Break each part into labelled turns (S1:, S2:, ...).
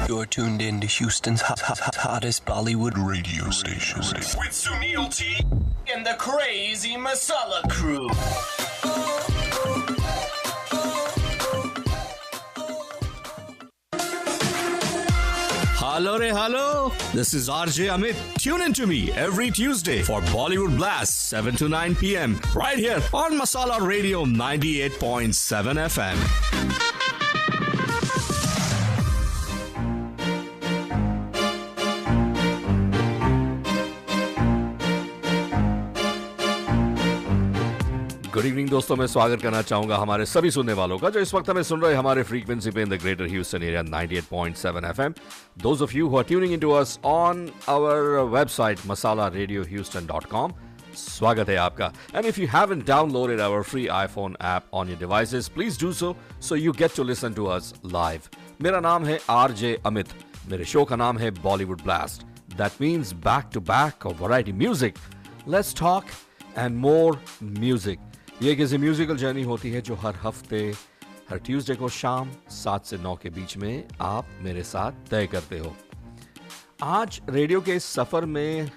S1: You're tuned in to Houston's hottest Bollywood radio station.
S2: With Sunil T and the Crazy Masala Crew.
S3: Hello. This is RJ Amit. Tune in to me every Tuesday for Bollywood Blast, 7 to 9 p.m. right here on Masala Radio 98.7 FM. Good evening दोस्तों, मैं स्वागत करना चाहूंगा हमारे सभी सुनने वालों का जो इस वक्त हमें सुन रहे हैं हमारे फ्रीक्वेंसी पे in the greater Houston area 98.7 FM. Those of you who are tuning into us on our website masalaradiohouston.com, स्वागत है आपका. And if you haven't downloaded our free iPhone app on your devices, please do so you get to listen to us live. मेरा नाम है RJ Amit. मेरे show का नाम है Bollywood Blast. That means back to back of variety music. Let's talk and more music. ये एक ऐसी म्यूजिकल जर्नी होती है जो हर हफ्ते हर ट्यूसडे को शाम 7 से 9 के बीच में आप मेरे साथ तय करते हो. आज रेडियो के इस सफर में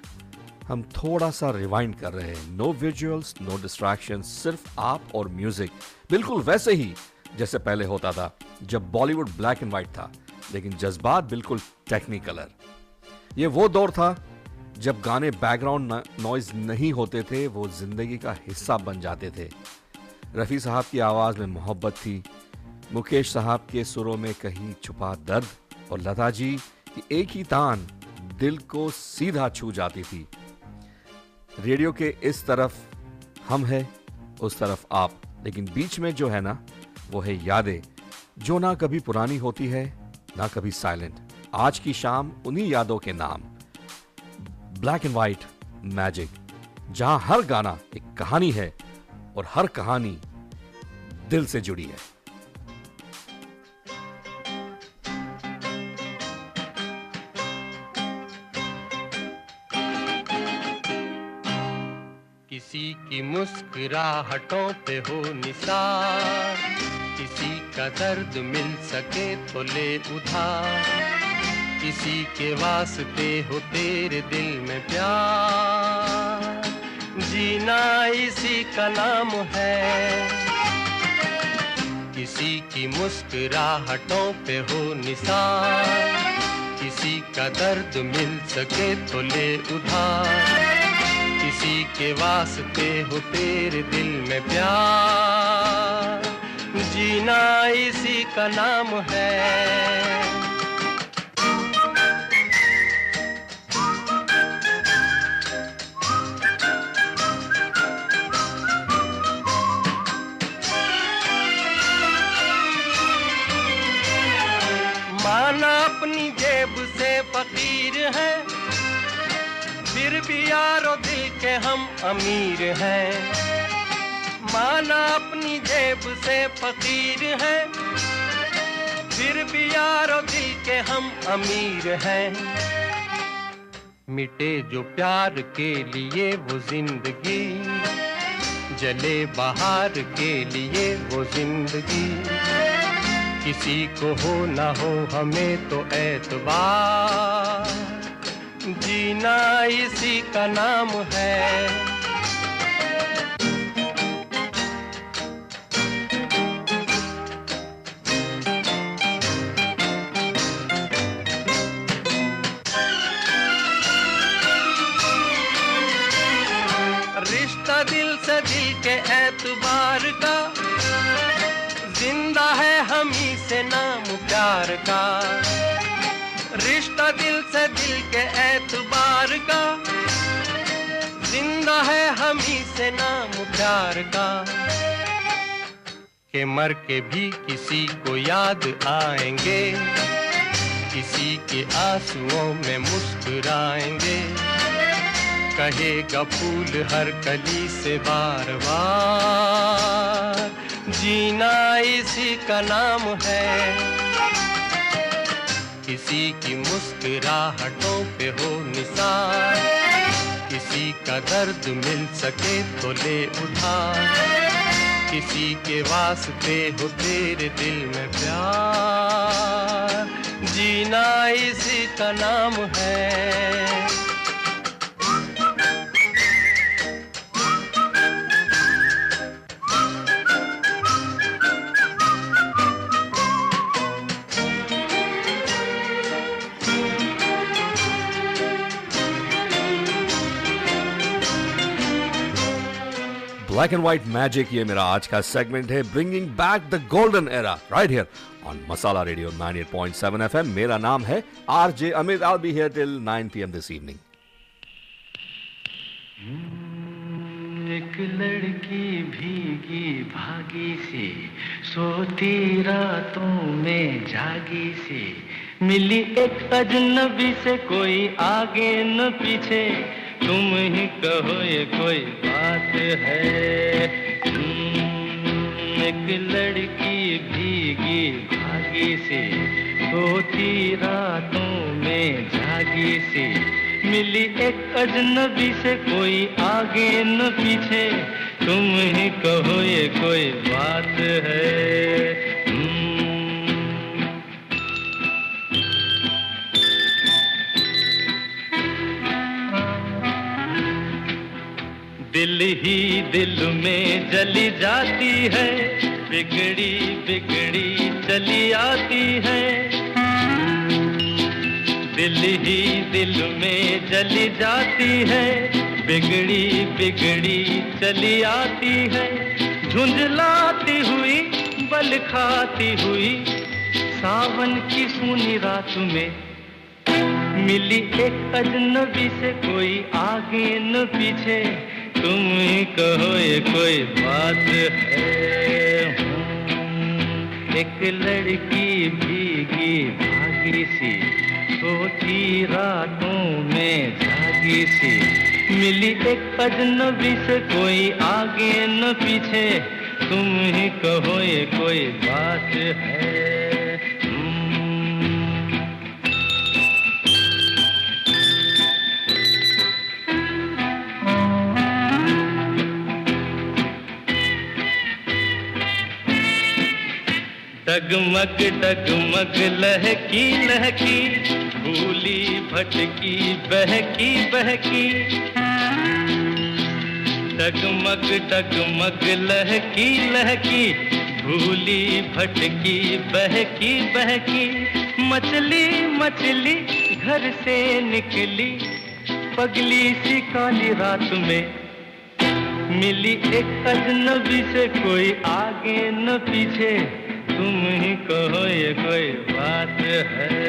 S3: हम थोड़ा सा रिवाइंड कर रहे हैं. नो विजुअल्स, नो डिस्ट्रैक्शंस, सिर्फ आप और म्यूजिक. बिल्कुल वैसे ही जैसे पहले होता था जब बॉलीवुड ब्लैक एंड व्हाइट था, लेकिन जज्बात बिल्कुल टेक्निकलर. ये वो दौर था जब गाने बैकग्राउंड नॉइज नहीं होते थे, वो जिंदगी का हिस्सा बन जाते थे. रफ़ी साहब की आवाज़ में मोहब्बत थी, मुकेश साहब के सुरों में कहीं छुपा दर्द, और लता जी की एक ही तान दिल को सीधा छू जाती थी. रेडियो के इस तरफ हम हैं, उस तरफ आप, लेकिन बीच में जो है ना वो है यादें, जो ना कभी पुरानी होती है ना कभी साइलेंट. आज की शाम उन्हीं यादों के नाम, ब्लैक एंड व्हाइट मैजिक, जहां हर गाना एक कहानी है और हर कहानी दिल से जुड़ी है.
S4: किसी की मुस्कुराहटों पे हो निसार, किसी का दर्द मिल सके तो ले उधार, किसी के वास्ते हो तेरे दिल में प्यार, जीना इसी का नाम है. किसी की मुस्कुराहटों पे हो निसार, किसी का दर्द मिल सके तो ले उधार, किसी के वास्ते हो तेरे दिल में प्यार, जीना इसी का नाम है. माना अपनी जेब से फकीर है, फिर भी यारो दिल के हम अमीर हैं. माना अपनी जेब से फकीर है, फिर भी यारो दिल के हम अमीर हैं. मिटे जो प्यार के लिए वो जिंदगी, जले बाहर के लिए वो जिंदगी, किसी को हो ना हो हमें तो एतबार, जीना इसी का नाम है. रिश्ता दिल से दिल के एतबार का, जिंदा है हम ही से नाम प्यार का. रिश्ता दिल से दिल के एतबार का, जिंदा है हम ही से नाम प्यार का. के मर के भी किसी को याद आएंगे, किसी के आंसुओं में मुस्कुराएंगे, कहेगा फूल हर कली से बार बार, जीना इसी का नाम है. किसी की मुस्कुराहटों पे हो निसार, किसी का दर्द मिल सके तो ले उधार, किसी के वास्ते हो तेरे दिल में प्यार, जीना इसी का नाम है।
S3: ब्लैक एंड व्हाइट मैजिक, ये मेरा आज का सेगमेंट है, bringing back the golden era right here on masala radio 98.7 FM। मेरा नाम है RJ Amit. I will be here till 9 PM this evening.
S4: एक लड़की भीगी भागी सी, सोती रातों में जागी सी, मिली एक अजनबी से, कोई आगे न पीछे, तुम ही कहो ये कोई बात है। एक लड़की भीगी भागी सी, सोती रातों में जागी सी, मिली एक अजनबी से, कोई आगे न पीछे, तुम ही कहो ये कोई बात है। दिल ही दिल में जली जाती है, बिगड़ी बिगड़ी चली आती है। दिल ही दिल में जली जाती है, बिगड़ी बिगड़ी चली आती है। झुंझलाती हुई बल खाती हुई, सावन की सूनी रात में, मिली एक अजनबी से, कोई आगे न पीछे, तुम ही कहो ये कोई बात है। एक लड़की भीगी भागी सी, सोती रातों में जागी सी, मिली एक अजनबी से, कोई आगे न पीछे, तुम ही कहो ये कोई बात है। डगमग डगमग लहकी लहकी, भूली भटकी बहकी बहकी। डगमग डगमग लहकी लहकी, भूली भटकी बहकी बहकी। मछली मछली घर से निकली, पगली सी काली रात में, मिली एक अजनबी से, कोई आगे न पीछे, तुम ही कहो ये कोई बात है।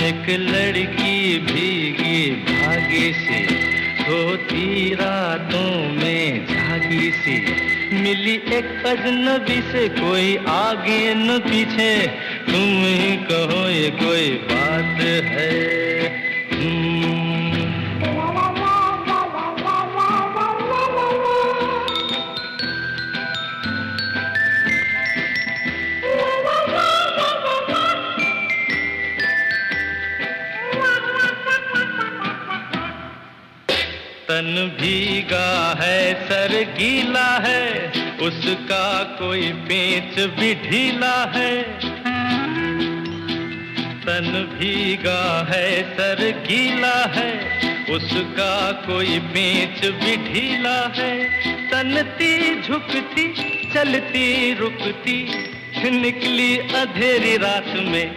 S4: एक लड़की भीगी भागी सी, सोती रातों में जागी सी, मिली एक अजनबी से, कोई आगे न पीछे, तुम ही कहो ये कोई बात है। तन भीगा है सर गीला है, उसका कोई पेच भी ढीला है। तन भीगा है सर गीला है, उसका कोई पेच भी ढीला है। तनती झुकती चलती रुकती, निकली अंधेरी रात में,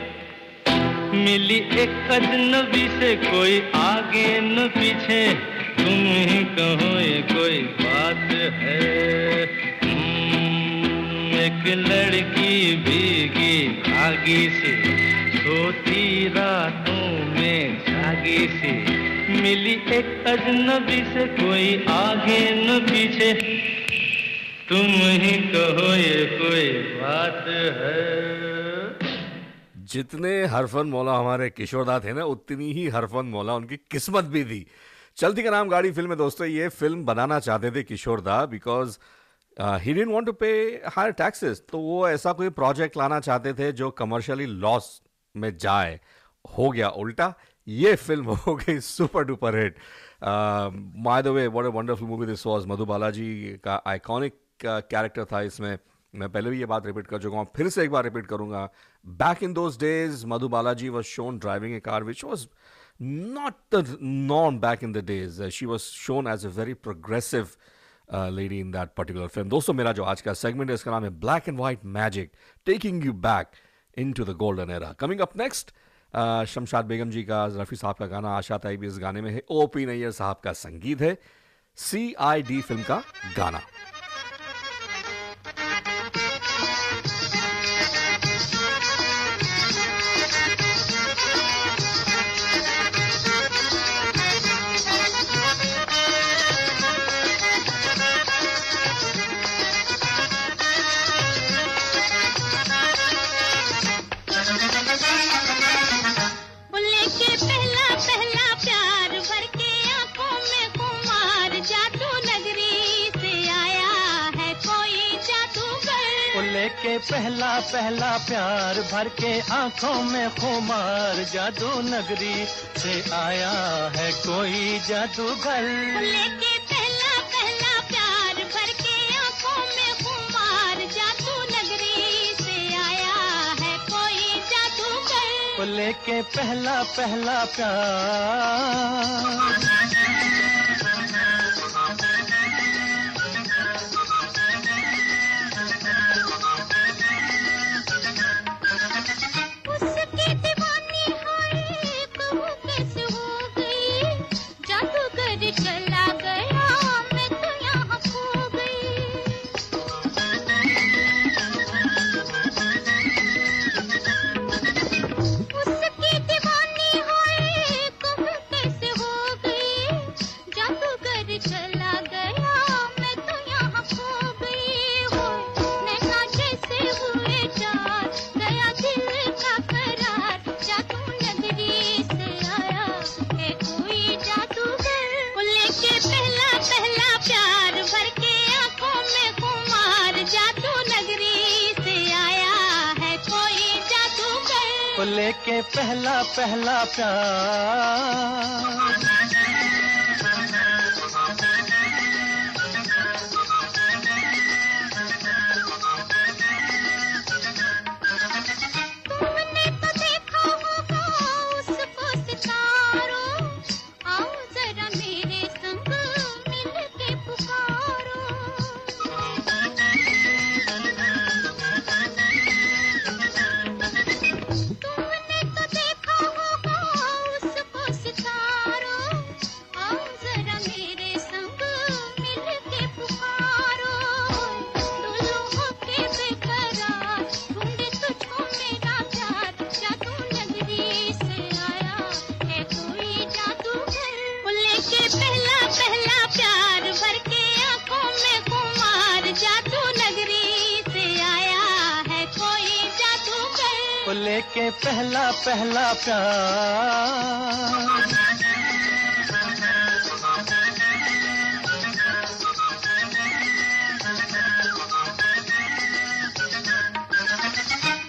S4: मिली एक अजनबी से, कोई आगे न पीछे, तुम ही कहो ये कोई बात है। एक लड़की भीगी भागी सी, सोती रातों में जागी सी, मिली एक अजनबी से, कोई आगे न पीछे, तुम ही कहो ये कोई बात है।
S3: जितने हरफन मौला हमारे किशोरदा थे ना, उतनी ही हरफन मौला उनकी किस्मत भी थी। चलती का नाम गाड़ी फिल्म में दोस्तों, ये फिल्म बनाना चाहते थे Kishoreda, because he didn't want to pay higher taxes. तो वो ऐसा कोई प्रोजेक्ट लाना चाहते थे जो कमर्शियली लॉस में जाए। हो गया उल्टा, ये फिल्म हो गई super duper hit. By the way, what a wonderful movie this was. Madhu Balaji का आइकॉनिक कैरेक्टर था इसमें, मैं पहले भी ये बात रिपीट कर चुका हूँ, फिर से एक बार रिपीट करूंगा. Back in those days Madhu Balaji was shown driving A car which was not the norm back in the days. She was shown as a very progressive lady in that particular film. दोस्तों, मेरा जो आज का segment है इसका नाम है black and white magic, taking you back into the golden era. Coming up next, Shamshad Begum ji का, रफ़ी साहब का गाना आशा ताई भी इस गाने में है. ओपी नैयर साहब का संगीत है. CID फिल्म का गाना.
S4: के पहला पहला प्यार भर के आंखों में खुमार, जादू नगरी से आया है कोई जादूगर.
S5: लेके पहला पहला प्यार भर के आंखों में खुमार, जादू नगरी से आया है कोई जादूगर.
S4: लेके पहला पहला प्यार.
S5: चला गया मैं तो यहाँ खो गई. उसकी दीवानी होए कब कैसे हो गई, जादूगर चला गया मैं तो यहाँ खो गई. हो नैना जैसे हुए चार, गया दिल का करार, जादू नगरी से आया है कोई जादूगर. लेके पहला पहला प्यार भर के आंखों में खुमार, जादू नगरी से आया है कोई जादूगर.
S4: लेके पहला पहला प्यार. लेके पहला पहला प्यार.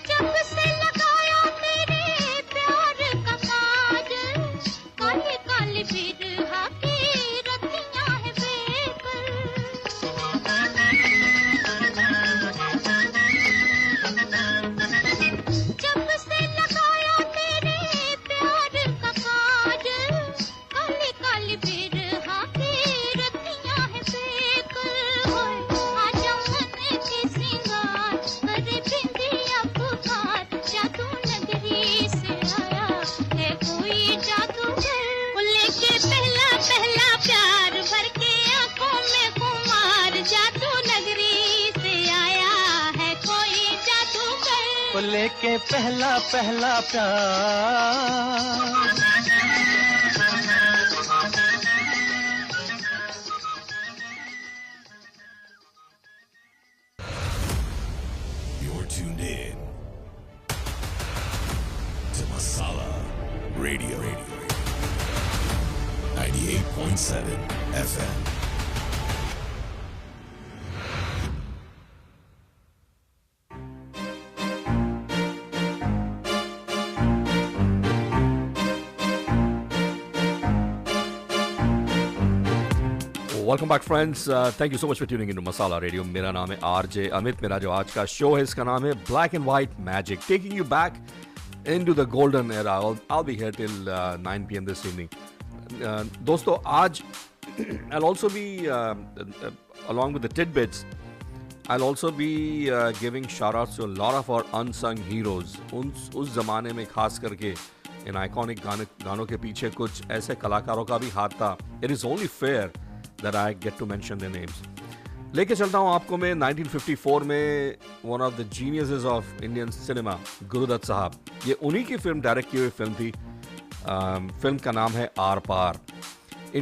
S5: जब से लगाया तेरे प्यार का काजल, काले काले बिरहा की रतियां है बेकल. जब से लगाया तेरे प्यार का काजल, काले काले बिरहा की रतियां है बेकल. आजा मन के सिंगार करे बिंदिया पुकार, जादू नगरी से आया है कोई जादूगर. लेके पहला पहला प्यार भर के आंखों में खुमार, जादू नगरी से आया है कोई जादूगर.
S4: लेके पहला पहला प्यार.
S6: You're tuned in to Masala Radio. 98.7 FM.
S3: Welcome back friends, thank you so much for tuning into masala radio. मेरा नाम है आरजे अमित। मेरा जो आज का शो है इसका नाम है black and white magic, taking you back into the golden era. I'll be here till 9 p.m. this evening. दोस्तों आज I'll also be along with the tidbits, I'll also be giving shout-outs to a lot of our unsung heroes. उस ज़माने में खास करके इन iconic गानों के पीछे कुछ ऐसे कलाकारों का भी हाथ था. It is only fair that I get to mention their names. लेके चलता हूँ आपको मैं 1954 में one of the geniuses of Indian cinema, Gurudatt साहब. ये उन्हीं की फिल्म डायरेक्ट की हुई फिल्म थी. फिल्म का नाम है आर पार.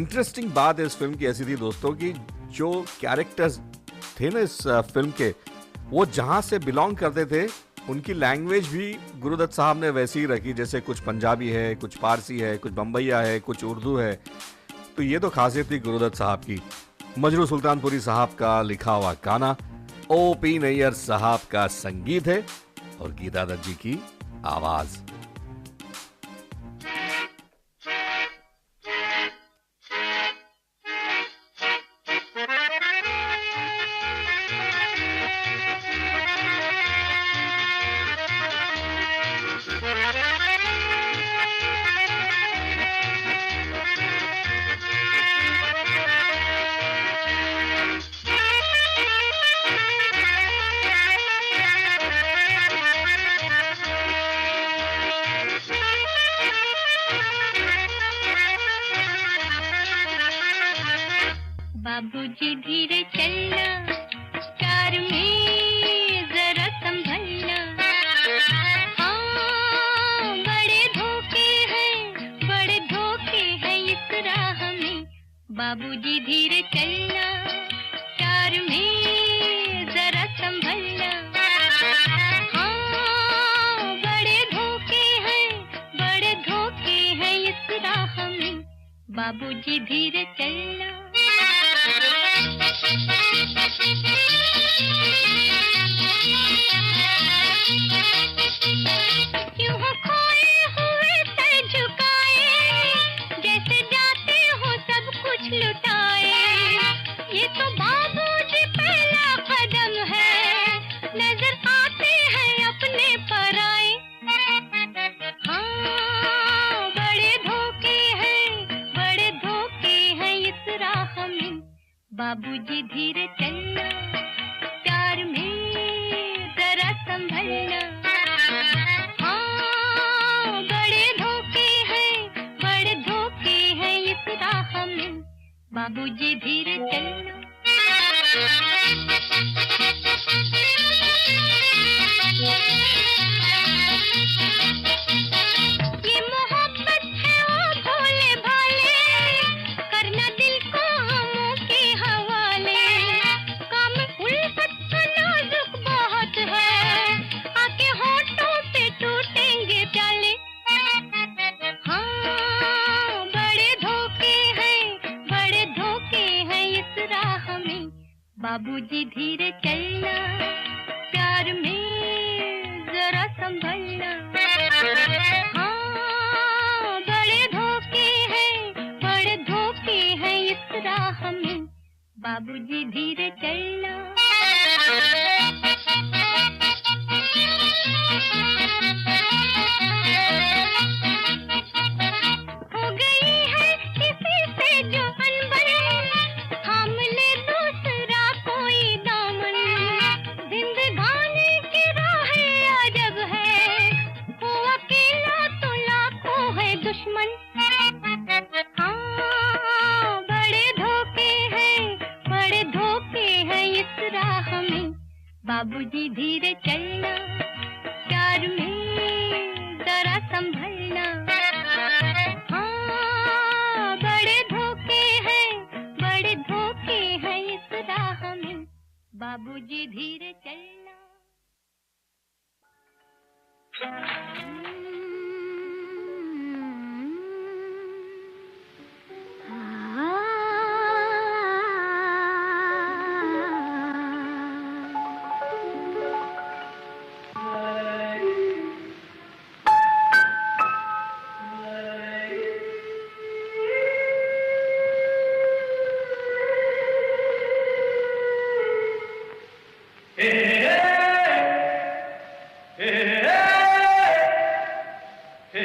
S3: इंटरेस्टिंग बात इस फिल्म की ऐसी थी दोस्तों कि जो कैरेक्टर्स थे ना इस फिल्म के, वो जहाँ से बिलोंग करते थे उनकी लैंग्वेज भी गुरुदत्त साहब ने वैसी ही रखी. जैसे कुछ पंजाबी है, कुछ पारसी है, कुछ बम्बैया है, कुछ उर्दू है. तो ये तो खासियत थी गुरुदत्त साहब की. मजरू सुल्तानपुरी साहब का लिखा हुआ गाना, O.P. नैयर साहब का संगीत है और गीता दत्त जी की आवाज.
S5: बाबूजी धीरे चलना, कार में जरा संभलना. हाँ, बड़े धोखे हैं इस राह में. बाबूजी धीरे चलना, कार में जरा संभलना. हाँ, बड़े धोखे हैं इस राह में. बाबूजी धीरे चलना. क्यों हो खोए हुए सर झुकाए, जैसे जाते हो सब कुछ लुटाए. ये तो बाबूजी पहला कदम है, नजर आते हैं अपने पराए. हाँ, बड़े धोखे हैं इस राह में. बाबूजी धीरे चलना, प्यार में जरा संभलना. हाँ, बड़े धोखे हैं इस राह में. बाबूजी धीरे चलना. ये मोहब्बत है ओ भोले भाले, करना दिल को हमों के हवाले. काम उल्फत का नाजुक बहुत है, आके होठों पे टूटेंगे प्याले. हाँ, बड़े धोखे हैं इस राह में. बाबूजी धीरे चलना, प्यार में जरा संभलना. हाँ, बड़े धोखे हैं इस राह में. बाबूजी धीरे चलना. हो गई है किसी से जो अनबन, थाम ले दूसरा कोई दामन. जिंदगानी की राहें अजब है, वो अकेला तो लाखों है दुश्मन. हाँ, बड़े धोखे हैं इस राह में. बाबूजी धीरे चलना, प्यार में जरा संभलना. हाँ, बड़े धोखे हैं इस राह में. बाबूजी धीरे चलना.
S4: ठंडी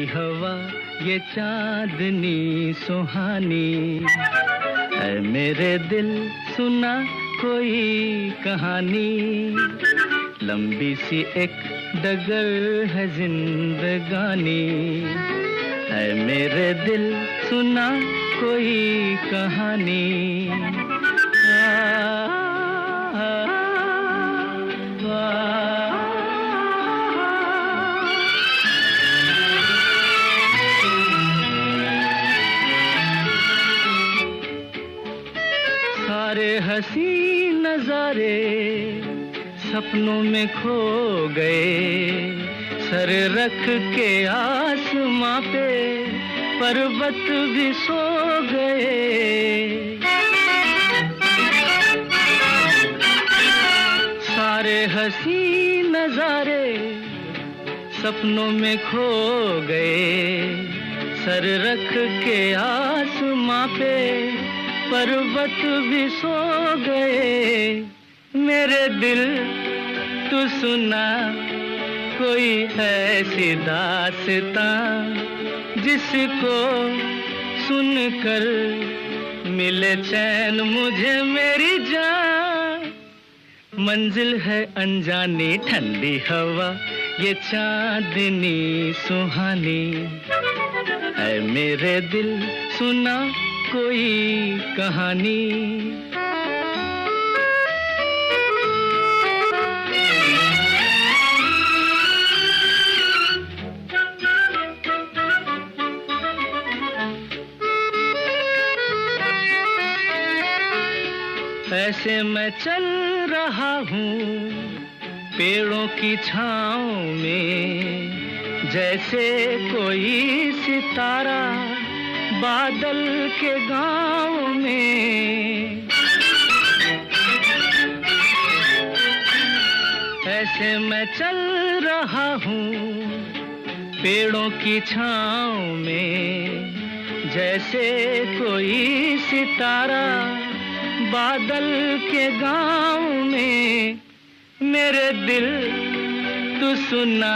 S4: हवा ये चांदनी सुहानी है, मेरे दिल सुना कोई कहानी, लंबी सी एक डगर है जिंदगानी, है मेरे दिल सुना कोई कहानी। सारे हंसी नजारे सपनों में खो गए, सर रख के आसमां पे पर्वत भी सो गए। सारे हंसी नजारे सपनों में खो गए, सर रख के आसमां पे पर्वत भी सो गए। मेरे दिल तू सुना कोई ऐसी दास्तां, जिसको सुनकर मिले चैन मुझे मेरी जान। मंजिल है अनजानी ठंडी हवा ये चांदनी सुहानी, है मेरे दिल सुना कोई कहानी। ऐसे मैं चल रहा हूँ पेड़ों की छाँव में, जैसे कोई सितारा बादल के गाँव में। ऐसे मैं चल रहा हूँ पेड़ों की छाँव में, जैसे कोई सितारा बादल के गाँव में। मेरे दिल तू सुना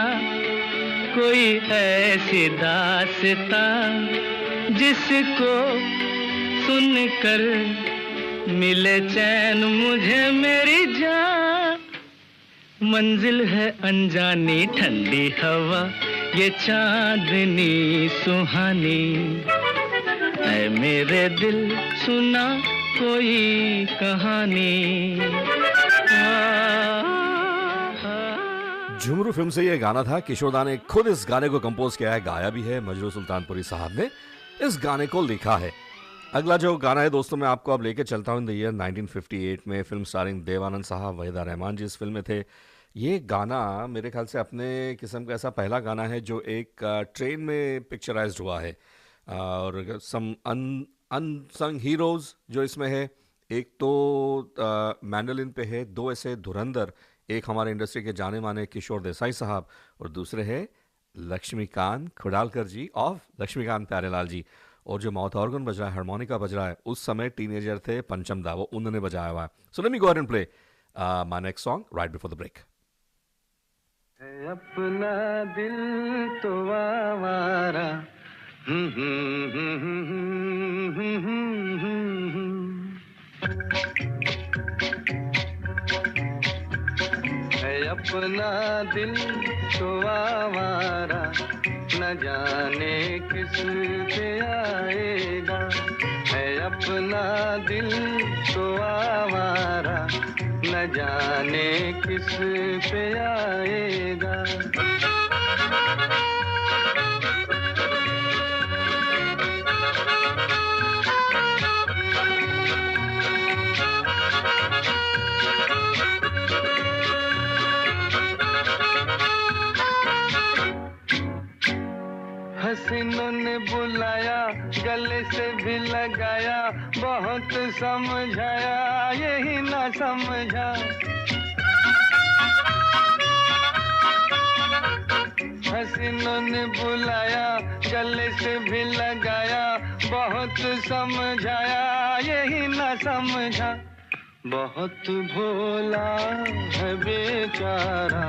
S4: कोई ऐसी दास्तां, जिसको सुनकर मिले चैन मुझे मेरी जान। मंजिल है अनजानी ठंडी हवा ये चांदनी सुहानी, है मेरे दिल सुना कोई कहानी।
S3: झुमरू फिल्म से ये गाना था। किशोरदा ने खुद इस गाने को कंपोज किया है, गाया भी है। मजरू सुल्तानपुरी साहब ने इस गाने को लिखा है। अगला जो गाना है दोस्तों, मैं आपको अब लेके चलता हूँ इन द ईयर 1958 में। फिल्म स्टारिंग देवानंद साहब, वहीदा रहमान जी इस फिल्म में थे। ये गाना मेरे ख्याल से अपने किस्म का ऐसा पहला गाना है जो एक ट्रेन में पिक्चराइज्ड हुआ है। और सम अनसंग हीरोज जो इसमें है, एक तो मैंडोलिन पे है, दो ऐसे धुरंधर, एक हमारे इंडस्ट्री के जाने माने किशोर देसाई साहब और दूसरे है लक्ष्मीकांत खुड़ालकर जी ऑफ लक्ष्मीकांत प्यारेलाल जी। और जो माउथ ऑर्गन बज रहा है, हारमोनिका बज रहा है, उस समय टीनेजर थे पंचम दा, वो उन्होंने बजाया हुआ है। So let me go ahead and play my next song right before the break.
S4: अपना दिल तो आवारा अपना दिल तो आवारा, न जाने किस पे आएगा। है अपना दिल तो आवारा, न जाने किस पे आएगा। हसीनों ने बुलाया, गले से भी लगाया, बहुत समझाया यही ना समझा। हसीनों ने बुलाया, गले से भी लगाया, बहुत समझाया यही ना समझा। बहुत भोला है बेचारा,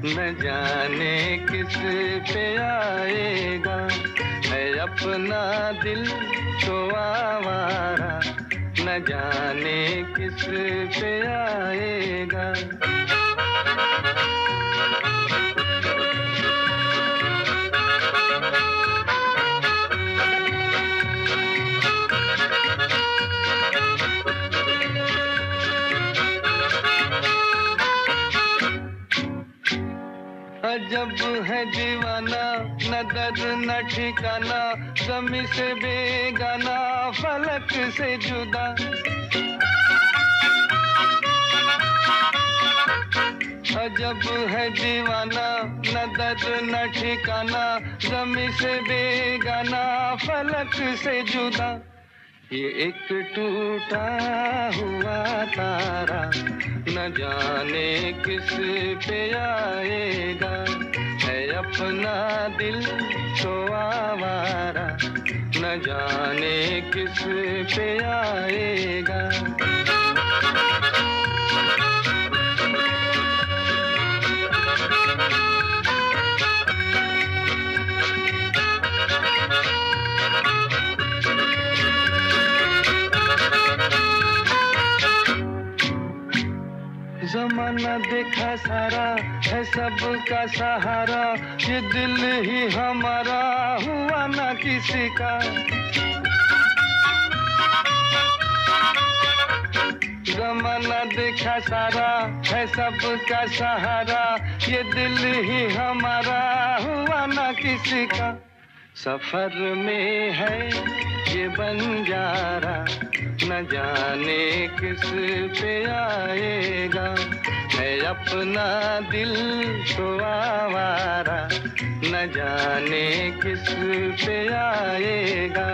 S4: न जाने किस पे आएगा। है अपना दिल तो आवारा, न जाने किस पे आएगा। अजब है दीवाना, न दर्द न ठिकाना, ज़मीं से बेगाना, फलक से जुदा। अजब है दीवाना, न दर्द न ठिकाना, ज़मीं से बेगाना, फलक से जुदा। ये एक टूटा हुआ तारा, न जाने किस पे आएगा। है अपना दिल तो आवारा, न जाने किस पे आएगा। ज़माना देखा सारा है सबका सहारा, ये दिल ही हमारा हुआ ना किसी का। ज़माना देखा सारा है सबका सहारा, ये दिल ही हमारा हुआ ना किसी का। सफर में है ये बंजारा, न जाने किस पे आएगा। है अपना दिल तो आवारा, न जाने किस पे आएगा।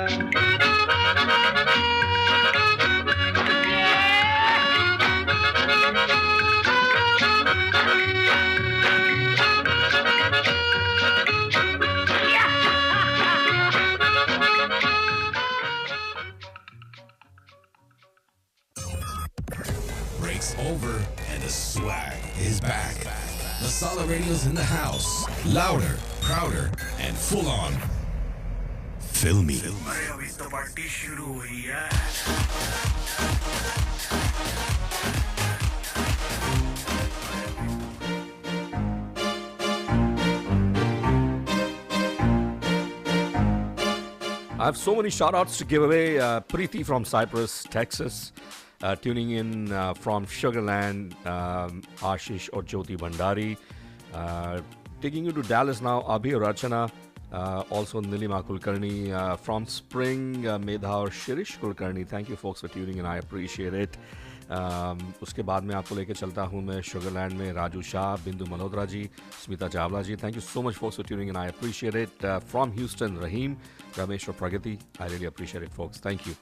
S6: Breaks over and the swag is back. Masala Radio's in the house. Louder, prouder, and full on. Filmy.
S7: अरे अभी तो पार्टी शुरू हुई है।
S3: I have so many shout-outs to give away. Preeti from Cyprus, Texas, tuning in from Sugarland, Ashish or Jyoti Bhandari. Taking you to Dallas now, Abhi or Rachana, also Nilima Kulkarni from Spring, Medha or Shirish Kulkarni. Thank you folks for tuning in, I appreciate it. उसके बाद में आपको लेके चलता हूँ मैं Sugar Land में Raju Shah, Bindu Malhotra ji, Smita Chawla ji. Thank you so much folks for tuning in, I appreciate it. From Houston, Rahim, Ramesh और प्रगति, I really appreciate it folks, thank you.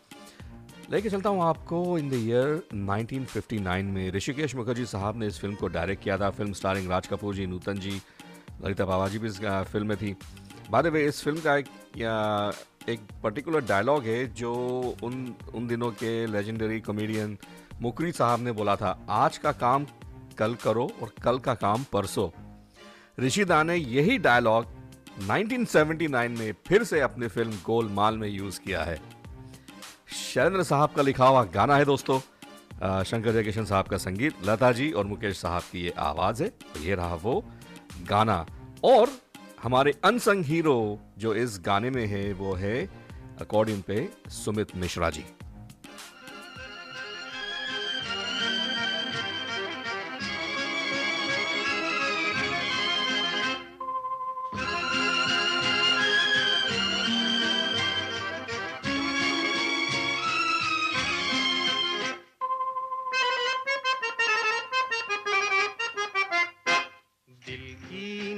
S3: लेके चलता हूँ आपको इन द ईयर 1959 में ऋषिकेश मुखर्जी साहब ने इस फिल्म को डायरेक्ट किया था. फिल्म स्टारिंग राज कपूर जी, नूतन जी, ललिता बाबाजी भी इस फिल्म में थी. बाय द वे इस फिल्म का एक पर्टिकुलर डायलॉग है जो उन दिनों के लेजेंडरी कॉमेडियन मुकरी साहब ने बोला था, आज का काम कल करो और कल का काम परसों. ऋषि दा ने यही डायलॉग 1979 में फिर से अपनी फिल्म गोलमाल में यूज किया है. शैलेंद्र साहब का लिखा हुआ गाना है दोस्तों, शंकर जयकिशन साहब का संगीत, लता जी और मुकेश साहब की ये आवाज है. तो ये रहा वो गाना. और हमारे अनसंग हीरो जो इस गाने में है वो है अकॉर्डियन पे सुमित मिश्रा जी.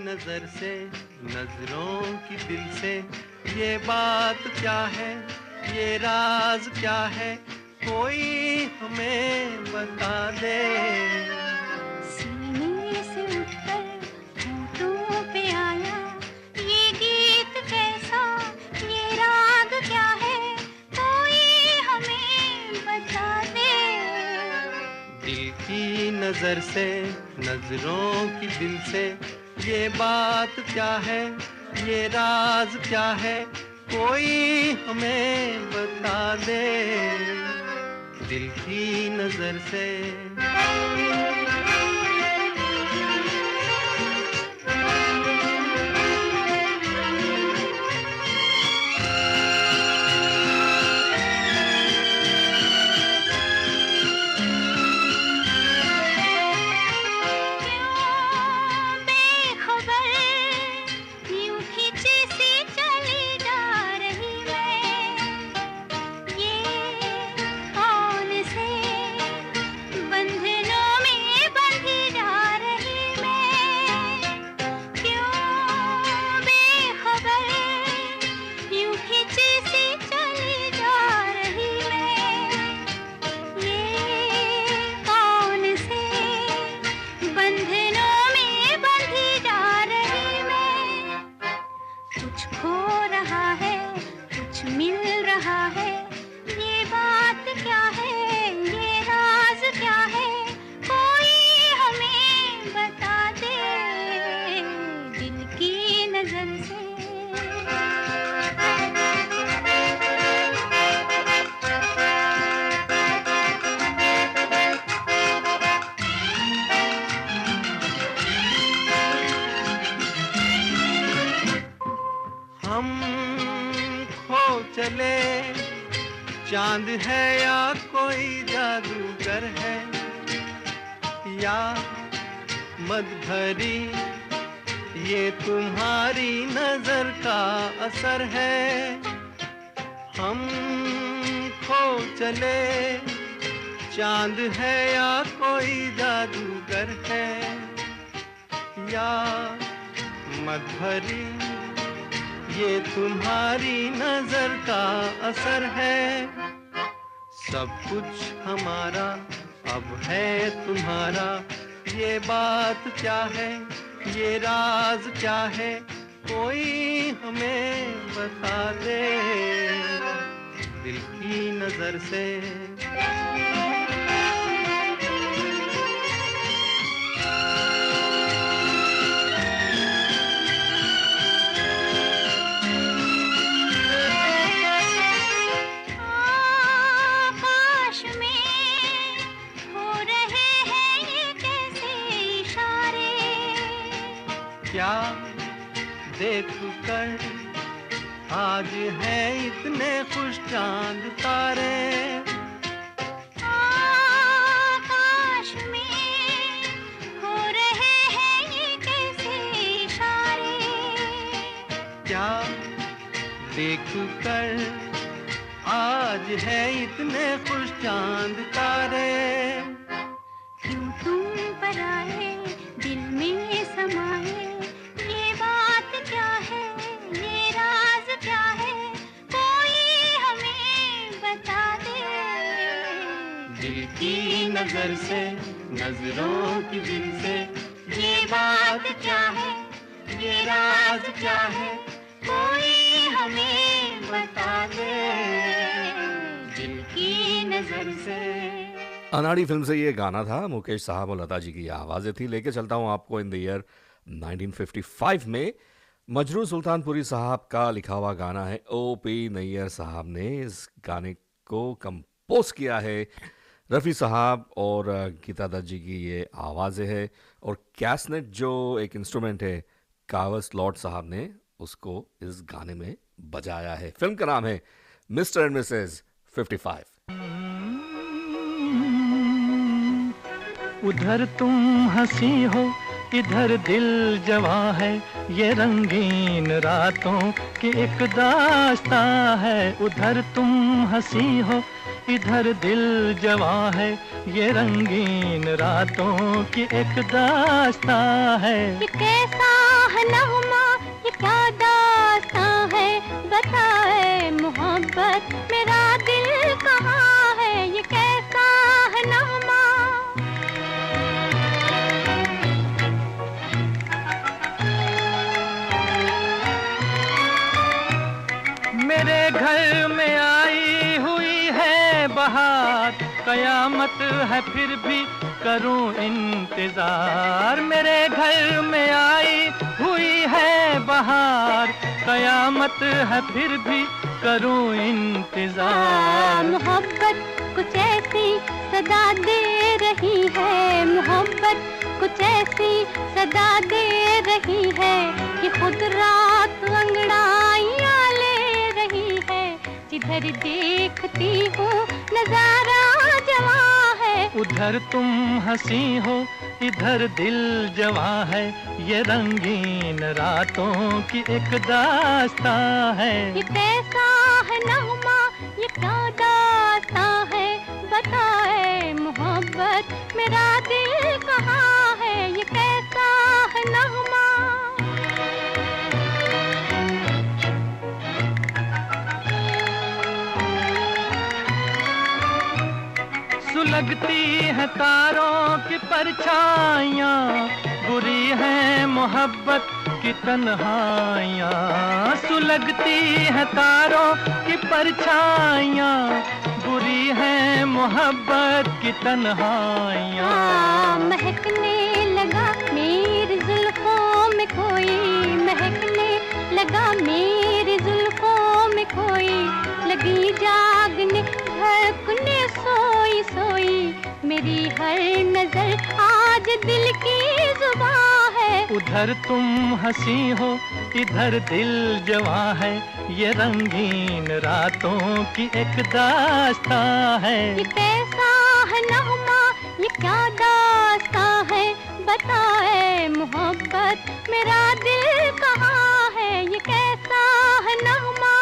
S4: नजर से, नजरों की दिल से, ये बात क्या है, ये राज क्या है, कोई हमें बता दे.
S5: सीने से उठकर होठों पे आया,
S4: नजर से, नजरों की दिल से, ये बात क्या है, ये राज क्या है, कोई हमें बता दे दिल की नजर से। चांद है या कोई जादूगर है, या मद भरी ये तुम्हारी नजर का असर है। हम खो चले, चांद है या कोई जादूगर है, या मद भरी ये तुम्हारी नजर का असर है। सब कुछ हमारा अब है तुम्हारा, ये बात क्या है, ये राज क्या है, कोई हमें बता दे दिल की नजर से। क्या देख कर आज है इतने खुश चांद तारे,
S5: आकाश में हो रहे हैं ये कैसे इशारे।
S4: क्या देख कर आज है इतने खुश चांद तारे।
S5: क्यों तुम पर आए दिल में समाए, क्या है ये राज क्या है, कोई हमें बता दे
S4: दिल की नजर से, नजरों की दिल से, ये बात क्या है, ये राज क्या है, कोई हमें बता दे दिल की नजर से।
S3: अनाड़ी फिल्म से ये गाना था, मुकेश साहब और लता जी की आवाजें थी। लेके चलता हूँ आपको इन द ईयर 1955 में मजरू सुल्तानपुरी साहब का लिखा हुआ गाना है। O.P. नैयर साहब ने इस गाने को कंपोज किया है। रफ़ी साहब और गीता दत्त जी की ये आवाज़ें है, और कैसनेट जो एक इंस्ट्रूमेंट है, कावस लॉर्ड साहब ने उसको इस गाने में बजाया है। फिल्म का नाम है मिस्टर एंड मिसेस 55।
S4: उधर तुम हंसी हो, इधर दिल जवां है, ये रंगीन रातों की एक दास्तां है। उधर तुम हंसी हो, इधर दिल जवां है, ये रंगीन रातों की एक दास्तां है।
S5: ये कैसा है नगमा, ये क्या दास्तां है, बताए मोहब्बत मेरा दिल कहाँ है। ये कैसा है नगमा,
S4: मेरे घर में आई हुई है बहार, कयामत है फिर भी करूं इंतजार। मेरे घर में आई हुई है बहार, कयामत है फिर भी करूं इंतजार।
S5: मोहब्बत कुछ ऐसी सदा दे रही है, मोहब्बत कुछ ऐसी सदा दे रही है कि खुद रात अंगड़ाइयां ले रही है। जिधर देखती हूँ नजारा जवां है,
S4: उधर तुम हंसी हो इधर दिल जवां है। ये रंगीन रातों की एक दास्तां है।
S5: ये कैसा है नगमा, ये क्या दास्तां है, बताए मोहब्बत मेरा दिल कहाँ है। ये कैसा है नगमा।
S4: सुलगती है तारों की परछाइयाँ, बुरी है मोहब्बत की तन्हाइयाँ। सुलगती है तारों की परछाइयाँ, बुरी है मोहब्बत की तन्हाइयाँ।
S5: महकने लगा मेरी जुल्फों में कोई, महकने लगा मेरी जुल्फों में कोई। लगी जागने धड़कने सोई सोई, मेरी हर नजर आज दिल की जुबां है।
S4: उधर तुम हंसी हो इधर दिल जवां है। ये रंगीन रातों की एक दास्तां है।
S5: ये कैसा है नगमा, ये क्या दास्तां है, बताए मोहब्बत मेरा दिल कहाँ है। ये कैसा है नगमा।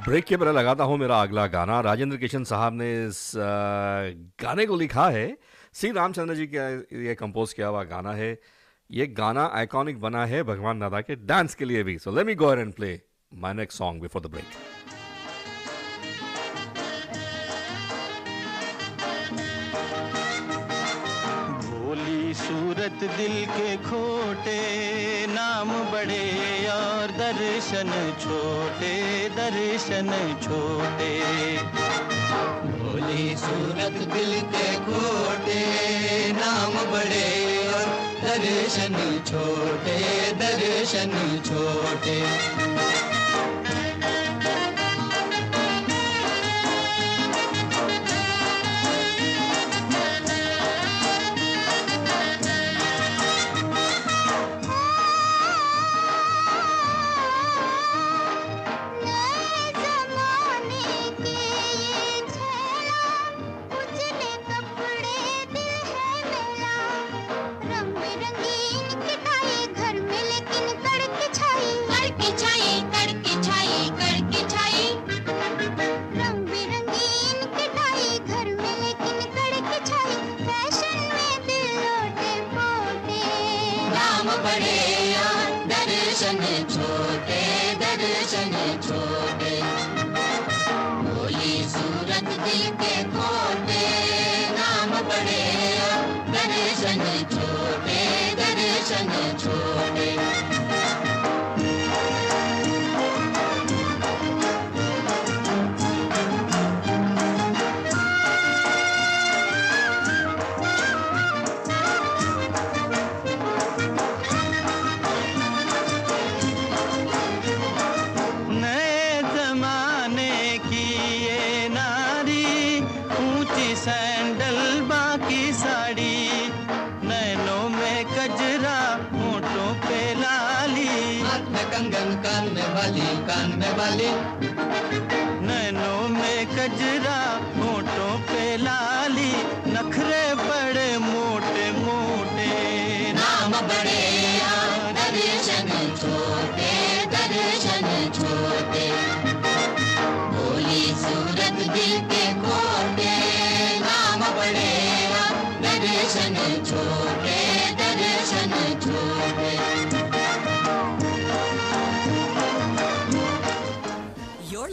S3: ब्रेक के पहले लगाता हूँ मेरा अगला गाना। राजेंद्र किशन साहब ने इस गाने को लिखा है, सी रामचंद्र जी का ये कंपोज किया हुआ गाना है। ये गाना आइकॉनिक बना है भगवान दादा के डांस के लिए भी। So let me go and play my next song before the break.
S4: भोली सूरत दिल के खोटे, नाम बड़े और दर्शन छोटे, दर्शन छोटे।
S8: भोली सूरत दिल के खोटे, नाम बड़े और दर्शन छोटे, दर्शन छोटे।
S4: नैनों में कजरा, होठों पे लाली, नखरे बड़े मोटे मोटे।
S8: नाम बड़े और दर्शन छोटे, दर्शन छोटे। भोली सूरत दिल के खोटे, नाम बड़े और दर्शन छोटे, दर्शन छोटे।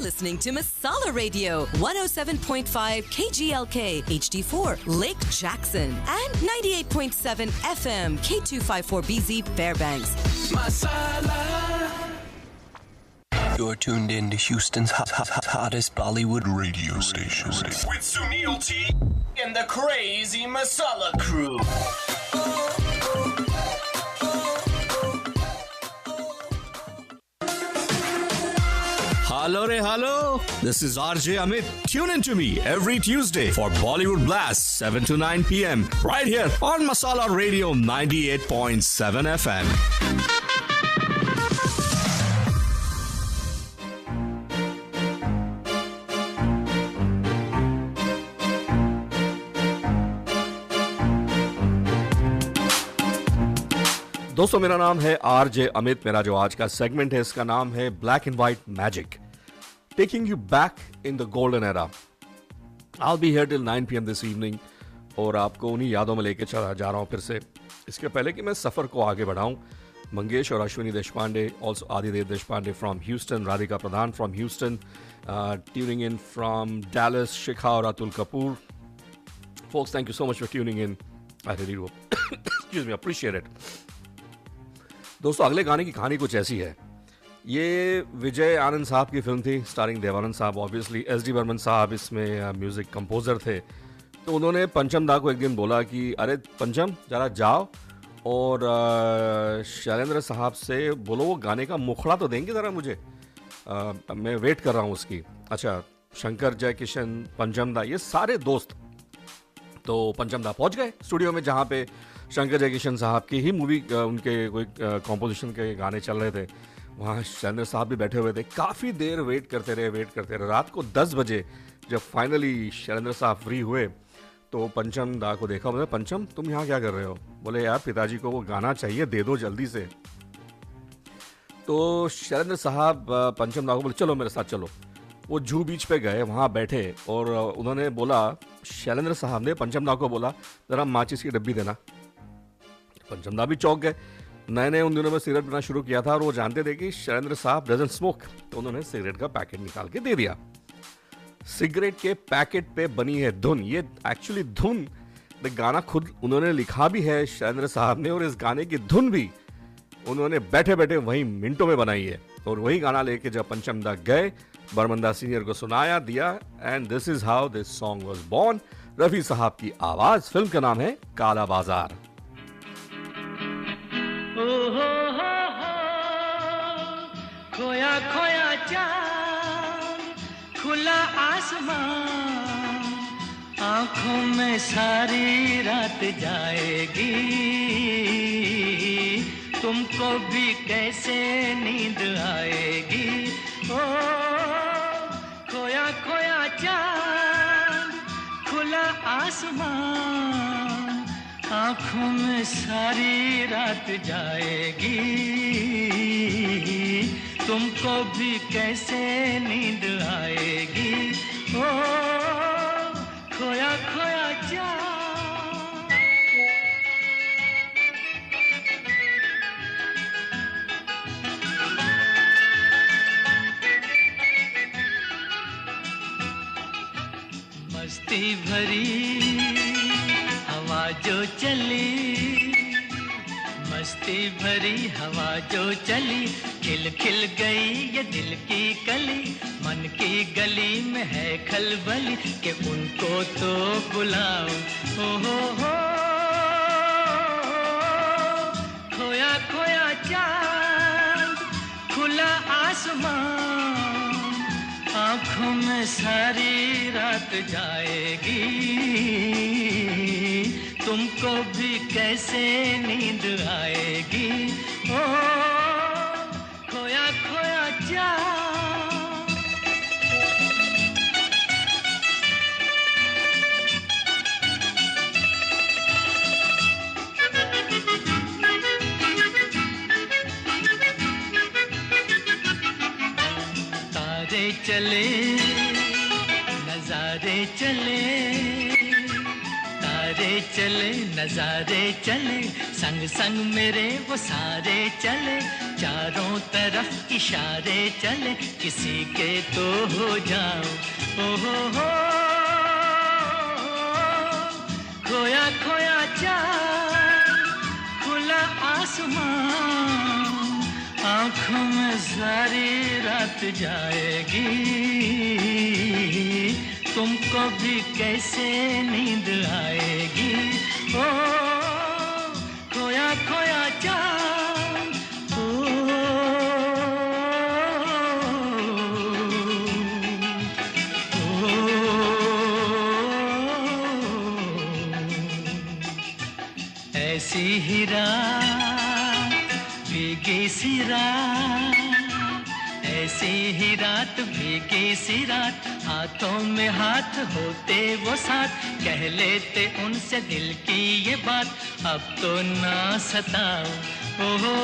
S9: Listening to Masala Radio, 107.5 KGLK, HD4, Lake Jackson, and 98.7 FM, K254BZ, Fairbanks.
S2: Masala.
S1: You're tuned in to Houston's hottest Bollywood radio station.
S2: With Sunil T and the Crazy Masala Crew.
S3: Hello, hello. This is RJ Amit. Tune in to me every Tuesday for Bollywood Blast, 7 to 9 p.m. right here on Masala Radio 98.7 FM. दोस्तों मेरा नाम है RJ Amit. मेरा जो आज का segment है इसका नाम है black and white magic, taking you back in the golden era. I'll be here till 9 p.m. this evening और आपको उन्हीं यादों में लेके चला जा रहा हूँ फिर से। इसके पहले कि मैं सफ़र को आगे बढ़ाऊँ, मंगेश और Ashwini Deshpande, also Adidev Deshpande from Houston, Radhika Pradhan from Houston, tuning in from Dallas, Shikha और Atul Kapoor. Folks, thank you so much for tuning in. I really do. Excuse me, appreciate it. दोस्तों अगले गाने की कहानी कुछ ऐसी है। ये विजय आनंद साहब की फिल्म थी, स्टारिंग देवानंद साहब। ऑब्वियसली एस डी बर्मन साहब इसमें म्यूज़िक कंपोज़र थे। तो उन्होंने पंचम दा को एक दिन बोला कि अरे पंचम ज़रा जाओ और शैलेंद्र साहब से बोलो वो गाने का मुखड़ा तो देंगे ज़रा मुझे, मैं वेट कर रहा हूँ उसकी। अच्छा, शंकर जयकिशन, पंचम दा, ये सारे दोस्त तो पंचम दा पहुँच गए स्टूडियो में जहाँ पे शंकर जयकिशन साहब की ही मूवी उनके कोई कॉम्पोजिशन के गाने चल रहे थे। वहाँ शैलेंद्र साहब भी बैठे हुए थे। काफ़ी देर वेट करते रहे। रात को 10 बजे जब फाइनली शैलेंद्र साहब फ्री हुए तो पंचम दा को देखा। बोले पंचम तुम यहाँ क्या कर रहे हो? बोले यार पिताजी को वो गाना चाहिए, दे दो जल्दी से। तो शैलेंद्र साहब पंचम दा को बोले चलो मेरे साथ चलो। वो जू बीच पे गए, वहाँ बैठे और उन्होंने बोला, शैलेंद्र साहब ने पंचम दा को बोला ज़रा माचिस की डब्बी देना। पंचम दा भी चौंक गए। नए उन दिनों में सिगरेट पीना शुरू किया था और वो जानते थे कि शैलेंद्र साहब डजंट स्मोक, तो उन्होंने सिगरेट का पैकेट निकाल के दे दिया। सिगरेट के पैकेट पे बनी है धुन। ये एक्चुअली धुन गाना खुद उन्होंने लिखा भी है शैलेंद्र साहब ने, और इस गाने की धुन भी उन्होंने बैठे बैठे वहीं मिनटों में बनाई है। और वही गाना लेके जब पंचम दा गए, बर्मन दा सीनियर को सुनाया दिया, and this is how this song was born. Rafi Sahab की आवाज। फिल्म का नाम है काला बाजार।
S4: खोया खोया चांद, खुला आसमान, आंखों में सारी रात जाएगी, तुमको भी कैसे नींद आएगी। ओ खोया खोया चांद, खुला आसमान, आंखों में सारी रात जाएगी, तुमको भी कैसे नींद आएगी। ओ खोया खोया चांद। मस्ती भरी हवा जो चली, मस्ती भरी हवा जो चली, खिल खिल गई ये दिल की कली, मन की गली में है खलबली कि उनको तो बुलाओ। हो खोया खोया चांद, खुला आसमान, आंखों में सारी रात जाएगी, तुमको भी कैसे नींद आएगी। ओ खोया खोया चांद। तारे चले नजारे चले, तारे चले नजारे चले, संग संग मेरे वो सारे चले, चारों तरफ इशारे चले, किसी के तो हो जाओ। हो खोया खोया चांद, खुला आसमान, आँखों में सारी रात जाएगी, तुमको भी कैसे नींद आएगी। ओ खोया खोया चांद, ओ ऐसी ही रात, भीगी सी रात, ऐसी ही रात, भीगी सी रात, हाथों में हाथ होते वो साथ, कह लेते उनसे दिल की ये बात, अब तो ना सताओ। ओ हो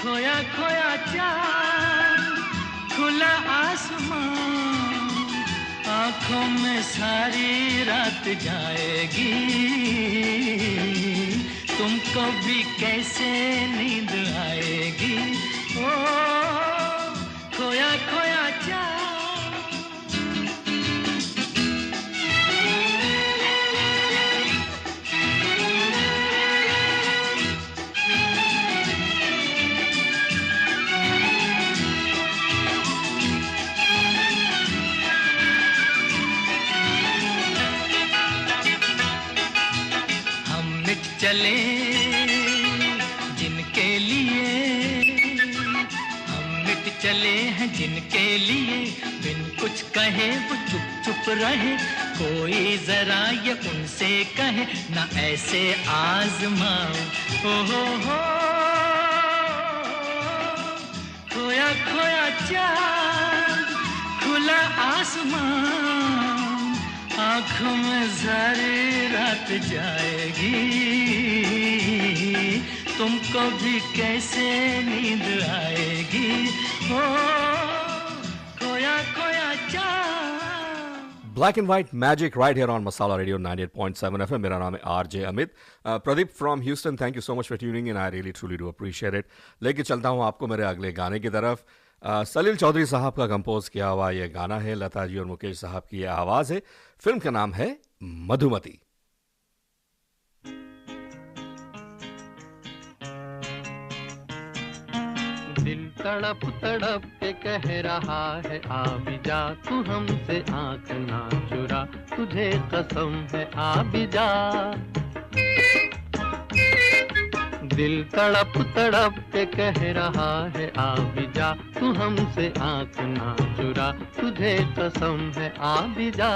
S4: खोया खोया चांद, खुला आसमान, आँखों में सारी रात जाएगी, तुमको भी कैसे नींद आएगी। ओ खोया खोया चांद। चले जिनके लिए, हम मिट चले हैं जिनके लिए, बिन कुछ कहे वो चुप चुप रहे, कोई जरा ये उनसे कहे ना ऐसे आजमाओ। ओ हो खोया खोया चांद, खुला आसमान, आँखों में सारी रात जाएगी, तुमको भी कैसे नींद आएगी। ओ खोया खोया चांद।
S3: Black and white magic right here on masala radio 98.7 FM। मेरा नाम है RJ Amit. Pradeep from Houston, thank you so much for tuning in, I really truly do appreciate it. लेके चलता हूँ आपको मेरे अगले गाने की तरफ। सलील चौधरी साहब का कंपोज किया हुआ ये गाना है, लता जी और मुकेश साहब की ये आवाज़ है। फिल्म का नाम है मधुमती।
S4: दिल तड़प तड़प के कह रहा है आ भी जा, तू हमसे आँख ना चुरा, तुझे कसम है आ भी जा। दिल तड़प तड़प के कह रहा है आ भी जा, तू हमसे आँख ना चुरा, तुझे कसम है आ भी जा।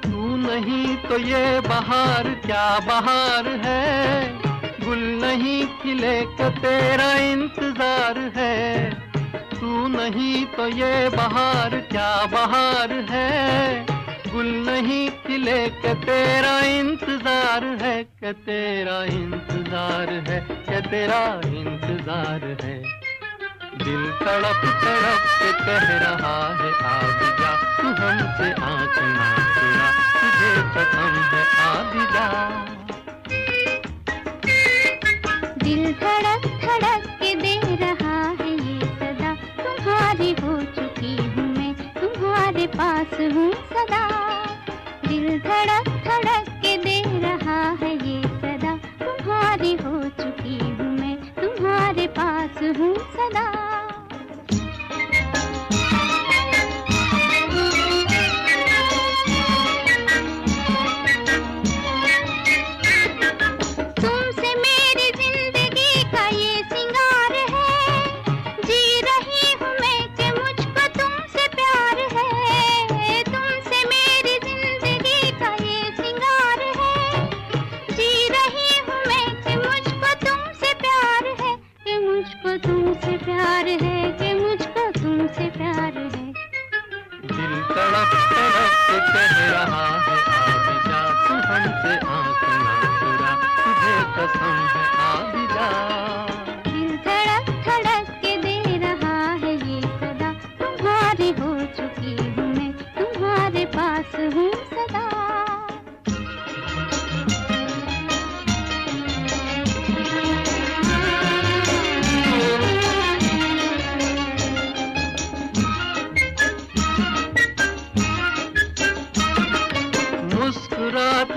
S4: तू नहीं तो ये बहार क्या बहार है, गुल नहीं खिले का तेरा इंतजार है। तू नहीं तो ये बहार क्या बहार है, गुल नहीं खिले का तेरा इंतजार है, कि तेरा इंतजार है, कि तेरा इंतजार है। दिल तड़प तड़प के कह रहा है आ भी जा, तू हमसे आँख ना चुरा, तुझे कसम है आ भी जा।
S5: दिल धड़क धड़क के दे रहा है ये सदा, तुम्हारी हो चुकी हूँ मैं, तुम्हारे पास हूँ सदा। दिल धड़क धड़क के दे रहा है ये सदा, तुम्हारी हो चुकी हूँ मैं, तुम्हारे पास हूँ सदा। तुमसे प्यार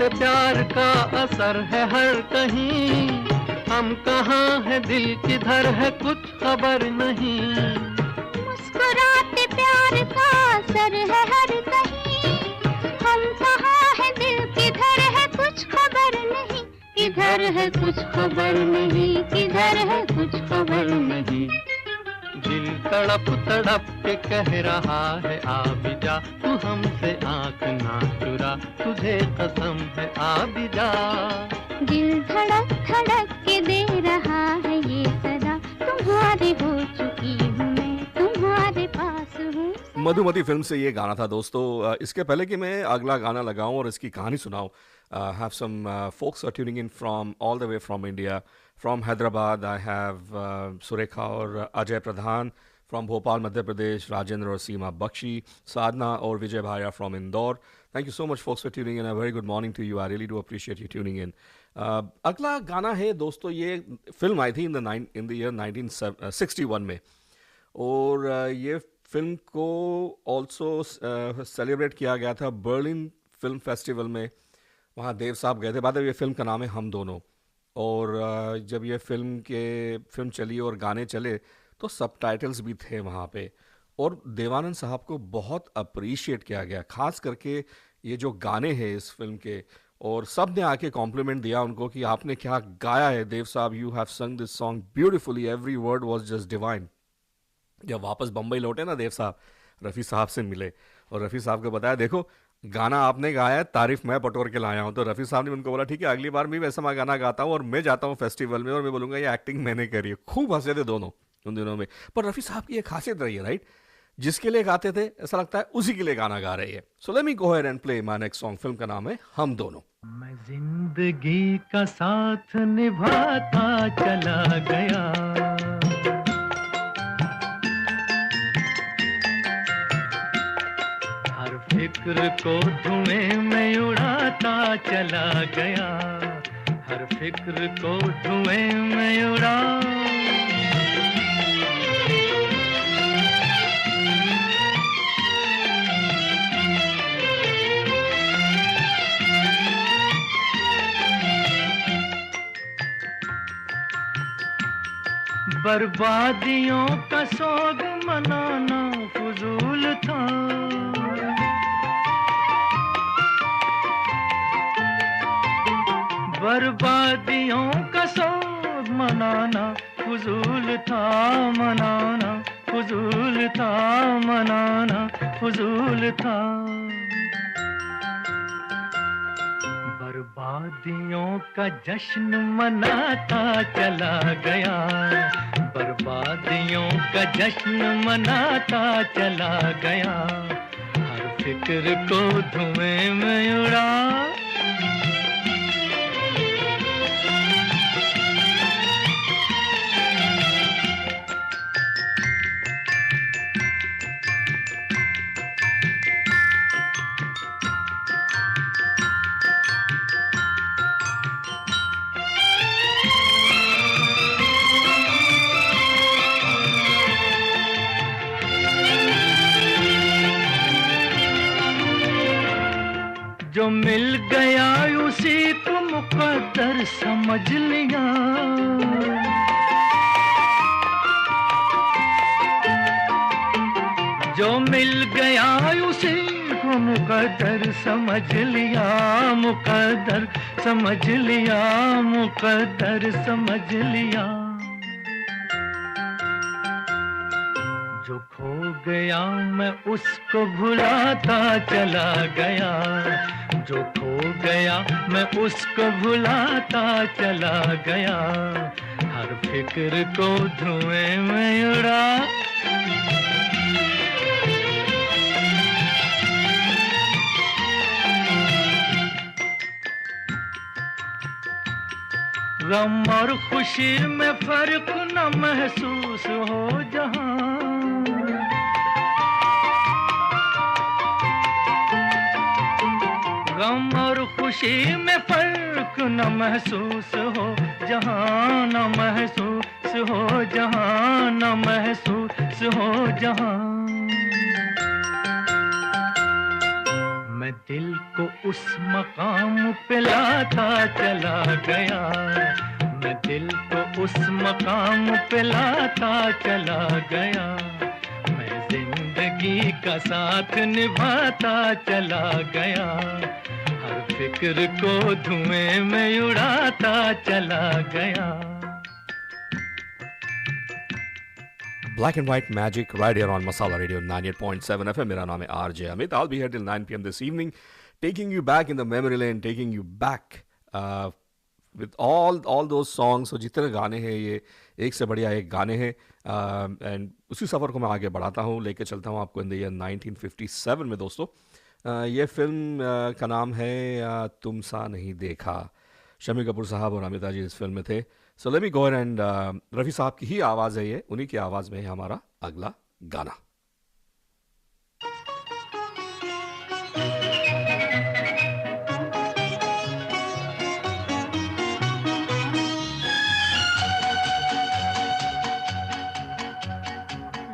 S4: प्यार का असर है हर कहीं, हम कहाँ है दिल किधर है कुछ खबर नहीं।
S5: मुस्कुराते प्यार का असर है हर कहीं, हम कहाँ है दिल किधर है कुछ खबर नहीं। किधर है कुछ खबर नहीं, किधर है कुछ खबर नहीं।
S4: दिल तड़प तड़प के कह रहा है आ भी जा, तू हमसे आँख ना चुरा, तुझे कसम है आ भी जा।
S5: दिल धड़क धड़क के दे रहा है ये सदा, तुम्हारी हो चुकी हूँ मैं, तुम्हारे पास हूँ।
S3: मधुमती फिल्म से ये गाना था दोस्तों। इसके पहले कि मैं अगला गाना लगाऊं और इसकी कहानी सुनाऊं, have some folks are tuning in from all the way from India. From Hyderabad, I have Surekha और अजय प्रधान. From Bhopal, Madhya Pradesh, Rajendra और Seema Bakshi. Sadhna और Vijay Bhaiya from Indore. Thank you so much folks for tuning in. A very good morning to you. I really do appreciate you tuning in. अगला गाना है दोस्तों, ये film आई थी in the year 1961 में, और ये फिल्म को ऑल्सो सेलिब्रेट किया गया था बर्लिन फिल्म फेस्टिवल में। वहाँ देव साहब गए थे। बाद में ये फिल्म का नाम है हम दोनों, और जब ये फिल्म चली और गाने चले तो सबटाइटल्स भी थे वहाँ पे, और देवानंद साहब को बहुत अप्रिशिएट किया गया, खास करके ये जो गाने हैं इस फिल्म के, और सब ने आके कॉम्प्लीमेंट दिया उनको कि आपने क्या गाया है देव साहब, यू हैव संग this song beautifully, every word was just divine. जब वापस बम्बई लौटे ना देव साहब, रफ़ी साहब से मिले और रफ़ी साहब को बताया देखो गाना आपने गाया है, तारीफ मैं बटोर के लाया हूँ। तो रफ़ी साहब ने उनको बोला ठीक है अगली बार मैं वैसा मैं गाना गाता हूँ और मैं जाता हूँ फेस्टिवल में और मैं बोलूँगा ये एक्टिंग मैंने करी है। खूब हंसे थे दोनों उन दिनों में। पर रफ़ी साहब की एक खासियत रही है, राइट, जिसके लिए गाते थे ऐसा लगता है उसी के लिए गाना गा रही है। So let me go ahead and play my next song. Film का नाम है हम दोनों।
S4: मैं जिंदगी का साथ निभाता चला गया, हर फिक्र को धुएं में उड़ाता चला गया, हर फिक्र को धुएं में उड़ा। बर्बादियों का सोग मनाना फजूल था, बर्बादियों का सोग मनाना फजूल था, मनाना फजूल था, मनाना फजूल था। बर्बादियों का जश्न मनाता चला गया, बर्बादियों का जश्न मनाता चला गया, हर फिक्र को धुएं में उड़ा। जो मिल गया उसी को मुकद्दर समझ लिया, जो मिल गया उसी को मुकद्दर समझ लिया, मुकद्दर समझ लिया, मुकद्दर समझ लिया। जो खो गया मैं उसको भुलाता चला गया, जो खो गया मैं उसको भुलाता चला गया, हर फिक्र को धुएं में उड़ा। गम और खुशी में फर्क न महसूस हो जहां, गम और खुशी में फर्क न महसूस हो जहां, न महसूस हो जहां, न महसूस हो जहां। मैं दिल को उस मकाम पे लाता चला गया, मैं दिल को उस मकाम पे लाता चला गया, मैं जिंदगी का साथ निभाता चला गया, हर फिक्र को धुएं में उड़ाता चला गया।
S3: Black and White Magic right here on Masala Radio 98.7 FM. मेरा नाम है RJ Amit. I'll be here till 9 p.m. this evening, taking you back in the memory lane, taking you back with all those songs. So जितने गाने हैं ये एक से बढ़िया एक गाने हैं, and उसी सफ़र को मैं आगे बढ़ाता हूँ, लेके चलता हूँ आपको इन द ईयर 1957 में दोस्तों। ये फिल्म का नाम है तुम सा नहीं देखा। शम्मी कपूर साहब और अमिताभ जी इस फिल्म में थे। सो let me go and Rafi साहब की ही आवाज़ है ये, उन्हीं की आवाज़ में है हमारा अगला गाना।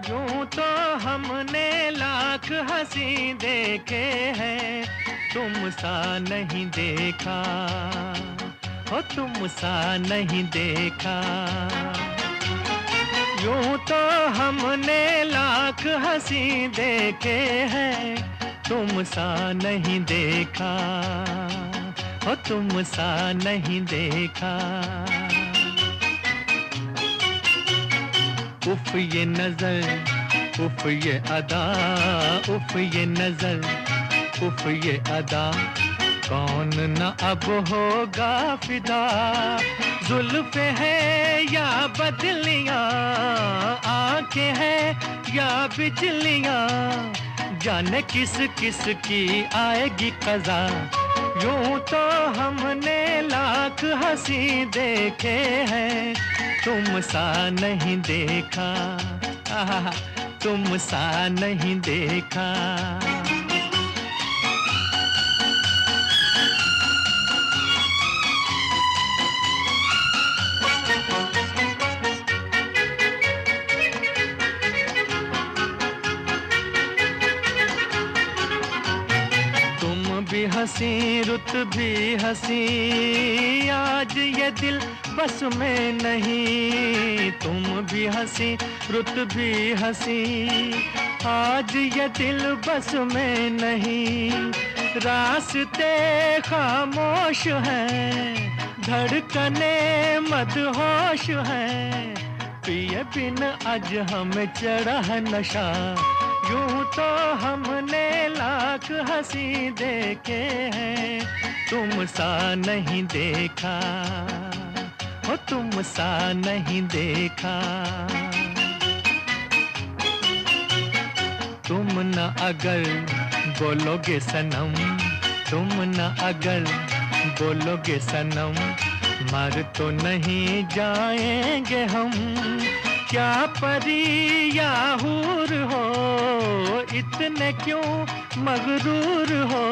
S4: यूं तो हमने लाख हंसी देखे हैं, तुम सा नहीं देखा, हो तुम सा नहीं देखा। यूं तो हमने लाख हंसी देखे हैं, तुम सा नहीं देखा, हो तुम सा नहीं देखा। उफ ये नजर, उफ ये अदा, उफ ये नजर, उफ ये अदा, कौन न अब होगा फिदा। जुल्फ है या बदलियां, आंखें हैं या बिजलियां, जाने किस किस की आएगी कज़ा। यूं तो हमने लाख हंसी देखे हैं, तुम सा नहीं देखा, आहा, तुम सा नहीं देखा। हंसी रुत भी हंसी, आज ये दिल बस में नहीं। तुम भी हंसी रुत भी हंसी, आज ये दिल बस में नहीं। रास्ते खामोश हैं, धड़कने मदहोश हैं, पिए बिन आज हमें चढ़ा है नशा। यूं तो हमने लाख हंसी देखे हैं, तुम सा नहीं देखा, हो तुम सा नहीं देखा। तुम न अगर बोलोगे सनम, तुम न अगर बोलोगे सनम, मर तो नहीं जाएंगे हम। क्या परी या हूर हो, इतने क्यों मगरूर हो,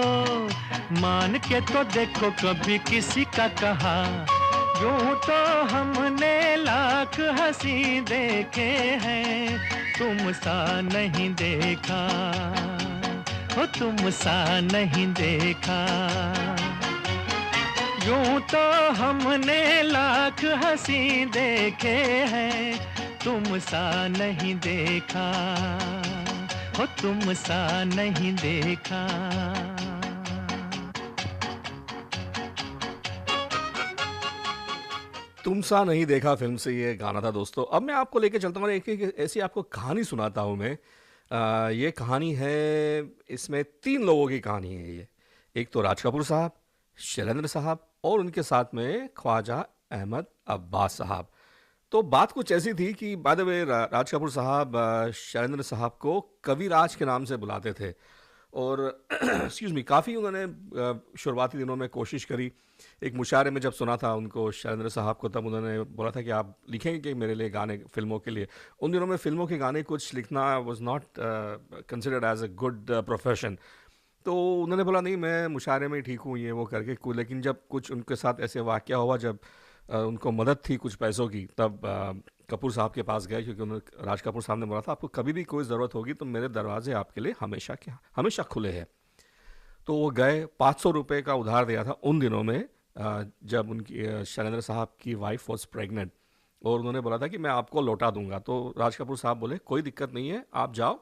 S4: मान के तो देखो कभी किसी का कहा। यूं तो हमने लाख हंसी देखे हैं, तुम सा नहीं देखा, हो तुम सा नहीं देखा। यूं तो हमने लाख हंसी देखे हैं, तुम सा नहीं देखा, हो तुम सा नहीं देखा।
S3: तुम सा नहीं देखा फिल्म से ये गाना था दोस्तों। अब मैं आपको लेके चलता हूँ, एक ऐसी आपको कहानी सुनाता हूँ मैं। ये कहानी है, इसमें 3 लोगों की कहानी है ये। एक तो राज कपूर साहब, शैलेंद्र साहब और उनके साथ में ख्वाजा अहमद अब्बास साहब। तो बात कुछ ऐसी थी कि बाय द वे राज कपूर साहब शैलेंद्र साहब को कवि राज के नाम से बुलाते थे और एक्सक्यूज मी, काफ़ी उन्होंने शुरुआती दिनों में कोशिश करी। एक मुशायरे में जब सुना था उनको, शैलेंद्र साहब को, तब उन्होंने बोला था कि आप लिखेंगे कि मेरे लिए गाने फिल्मों के लिए। उन दिनों में फिल्मों के गाने कुछ लिखना was not considered as a good profession. तो उन्होंने बोला नहीं, मैं मुशायरे में ठीक हूँ, ये वो करके। लेकिन जब कुछ उनके साथ ऐसे वाक़या हुआ, जब उनको मदद थी कुछ पैसों की, तब कपूर साहब के पास गए, क्योंकि उन्होंने राज कपूर साहब ने बोला था आपको कभी भी कोई ज़रूरत होगी तो मेरे दरवाजे आपके लिए हमेशा खुले हैं। तो वो गए, 500 रुपये का उधार दिया था उन दिनों में, जब उनकी शैलेंद्र साहब की वाइफ वॉज प्रेग्नेंट, और उन्होंने बोला था कि मैं आपको लौटा दूंगा। तो राज कपूर साहब बोले कोई दिक्कत नहीं है, आप जाओ,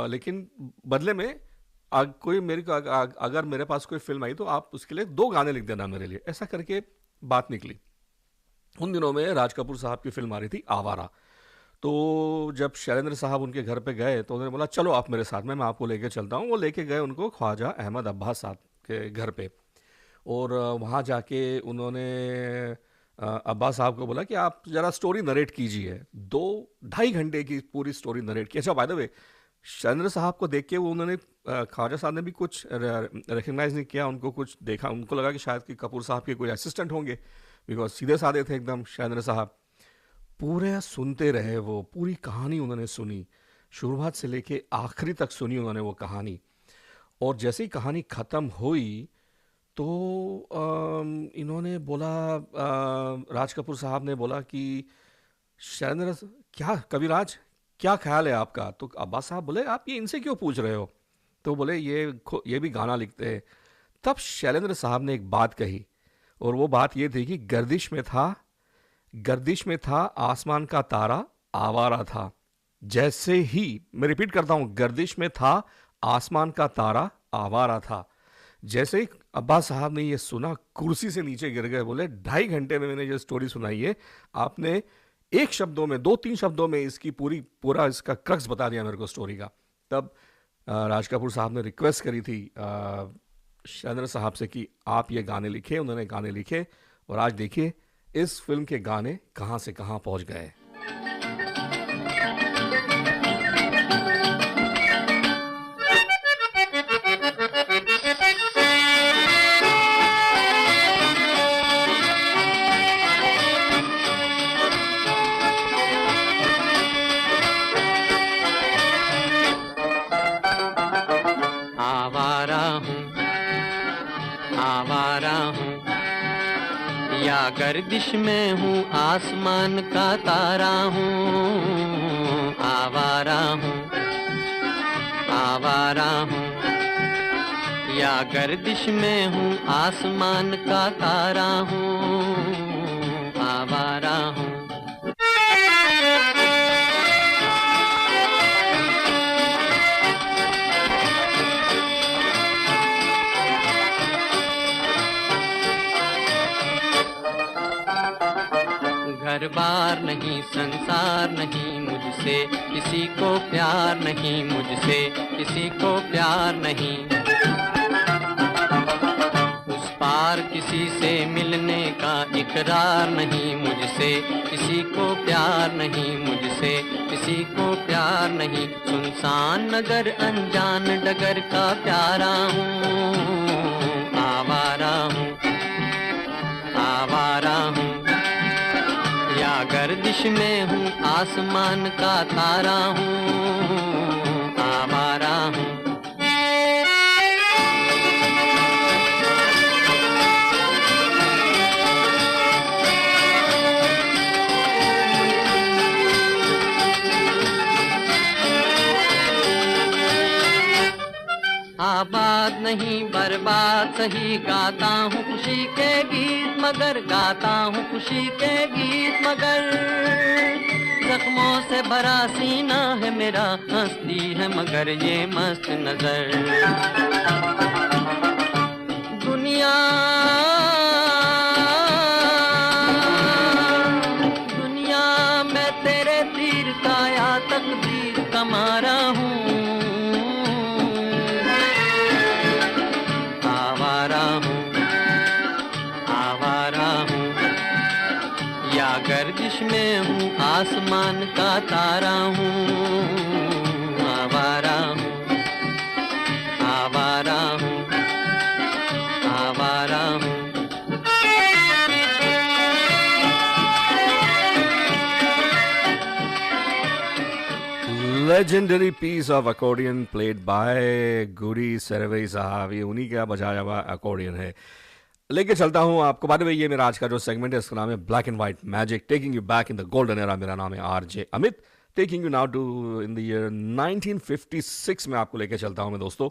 S3: लेकिन बदले में अगर मेरे पास कोई फिल्म आई तो आप उसके लिए 2 गाने लिख देना मेरे लिए। ऐसा करके बात निकली। उन दिनों में राज कपूर साहब की फिल्म आ रही थी आवारा। तो जब शैलेंद्र साहब उनके घर पे गए तो उन्होंने बोला चलो आप मेरे साथ में, मैं आपको लेके चलता हूँ। वो लेके गए उनको ख्वाजा अहमद अब्बास साहब के घर पे, और वहाँ जाके उन्होंने अब्बास साहब को बोला कि आप ज़रा स्टोरी नरेट कीजिए। 2-2.5 घंटे की पूरी स्टोरी नरेट की। अच्छा, बाय द वे, शैलेंद्र साहब को देख के वो उन्होंने, ख्वाजा साहब ने भी कुछ रिकग्नाइज नहीं किया, उनको कुछ देखा, उनको लगा कि शायद कि कपूर साहब के कोई असिस्टेंट होंगे, बिकॉज सीधे साधे थे एकदम शैलेंद्र साहब। पूरे सुनते रहे, वो पूरी कहानी उन्होंने सुनी, शुरुआत से लेके आखिरी तक सुनी उन्होंने वो कहानी। और जैसे ही कहानी ख़त्म हुई तो इन्होंने बोला, राज कपूर साहब ने बोला कि शैलेंद्र, क्या कविराज क्या ख्याल है आपका? तो अब्बास साहब बोले आप ये इनसे क्यों पूछ रहे हो? तो बोले ये भी गाना लिखते हैं। तब शैलेंद्र साहब ने एक बात कही, और वो बात ये थी कि गर्दिश में था आसमान का तारा आवारा था। जैसे ही, मैं रिपीट करता हूँ, गर्दिश में था आसमान का तारा आवारा था। जैसे ही अब्बास साहब ने ये सुना, कुर्सी से नीचे गिर गए। बोले 2.5 घंटे में मैंने ये स्टोरी सुनाई है, आपने 1 शब्दों में, 2-3 शब्दों में इसकी पूरा इसका क्रक्स बता दिया मेरे को स्टोरी का। तब राज कपूर साहब ने रिक्वेस्ट करी थी शैलेंद्र साहब से कि आप ये गाने लिखे। उन्होंने गाने लिखे, और आज देखिए इस फिल्म के गाने कहाँ से कहाँ पहुँच गए।
S4: गर्दिश में हूँ आसमान का तारा हूँ, आवारा हूँ, या गर्दिश में हूँ आसमान का तारा हूँ, आवारा हूँ। घर बार नहीं, संसार नहीं, मुझसे किसी को प्यार नहीं, मुझसे किसी को प्यार नहीं। उस पार किसी से मिलने का इकरार नहीं, मुझसे किसी को प्यार नहीं, मुझसे किसी को प्यार नहीं। सुनसान नगर अनजान डगर का प्यारा हूँ, आवारा हूँ, आवारा हूँ, या गर्दिश में हूँ आसमान का तारा हूँ, आवारा हूँ। आबाद नहीं बर्बाद सही, गाता हूँ खुशी के गीत मगर, गाता हूँ खुशी के गीत मगर। जख्मों से भरा सीना है मेरा, हंसती है मगर ये मस्त नजर। दुनिया में तेरे तीर का या तकदीर का मारा हूँ, गर्दिश में हूँ आसमान का तारा हूँ, आवारा हूँ, आवारा हूँ, आवारा हूँ।
S3: Legendary piece of accordion played by गुरी सरवई साहब। ये उन्हीं का बजाया हुआ अकॉर्डियन है। लेके चलता हूं आपको। बाद में ये मेरा आज का जो सेगमेंट है इसका नाम है black and white magic, taking you back in the golden era. मेरा नाम है RJ Amit, taking you now to in the year 1956 में आपको लेके चलता हूं मैं दोस्तों।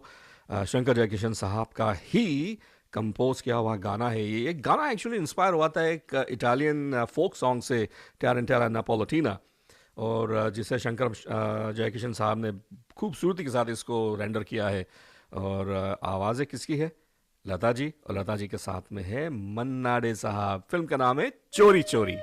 S3: शंकर जयकिशन साहब का ही कंपोज किया हुआ गाना है ये गाना एक्चुअली इंस्पायर हुआ था एक इटालियन फोक सॉन्ग से टैरेंटेला नापोलिटाना और जिसे शंकर जयकिशन साहब ने खूबसूरती के साथ इसको रेंडर किया है और आवाज़ें किसकी है लता जी और लता जी के साथ में है मन्ना डे साहब। फिल्म का नाम है चोरी चोरी।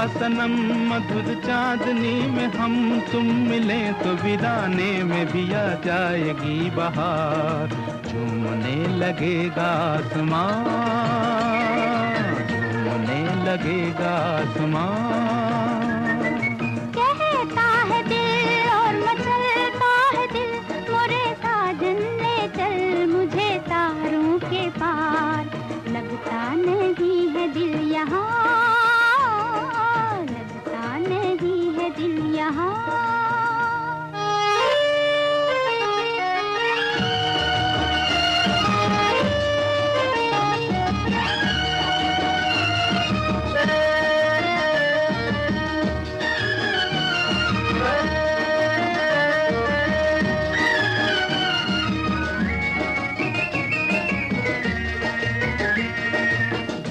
S10: सनम मधुर चांदनी में हम तुम मिले तो वीराने में भी आ जाएगी बहार झूमने लगेगा आसमां झूमने लगेगा आसमां
S5: कहता है दिल और मचलता है दिल मोरे साजन ले चल मुझे तारों के पार लगता नहीं है दिल यहाँ दिल यहाँ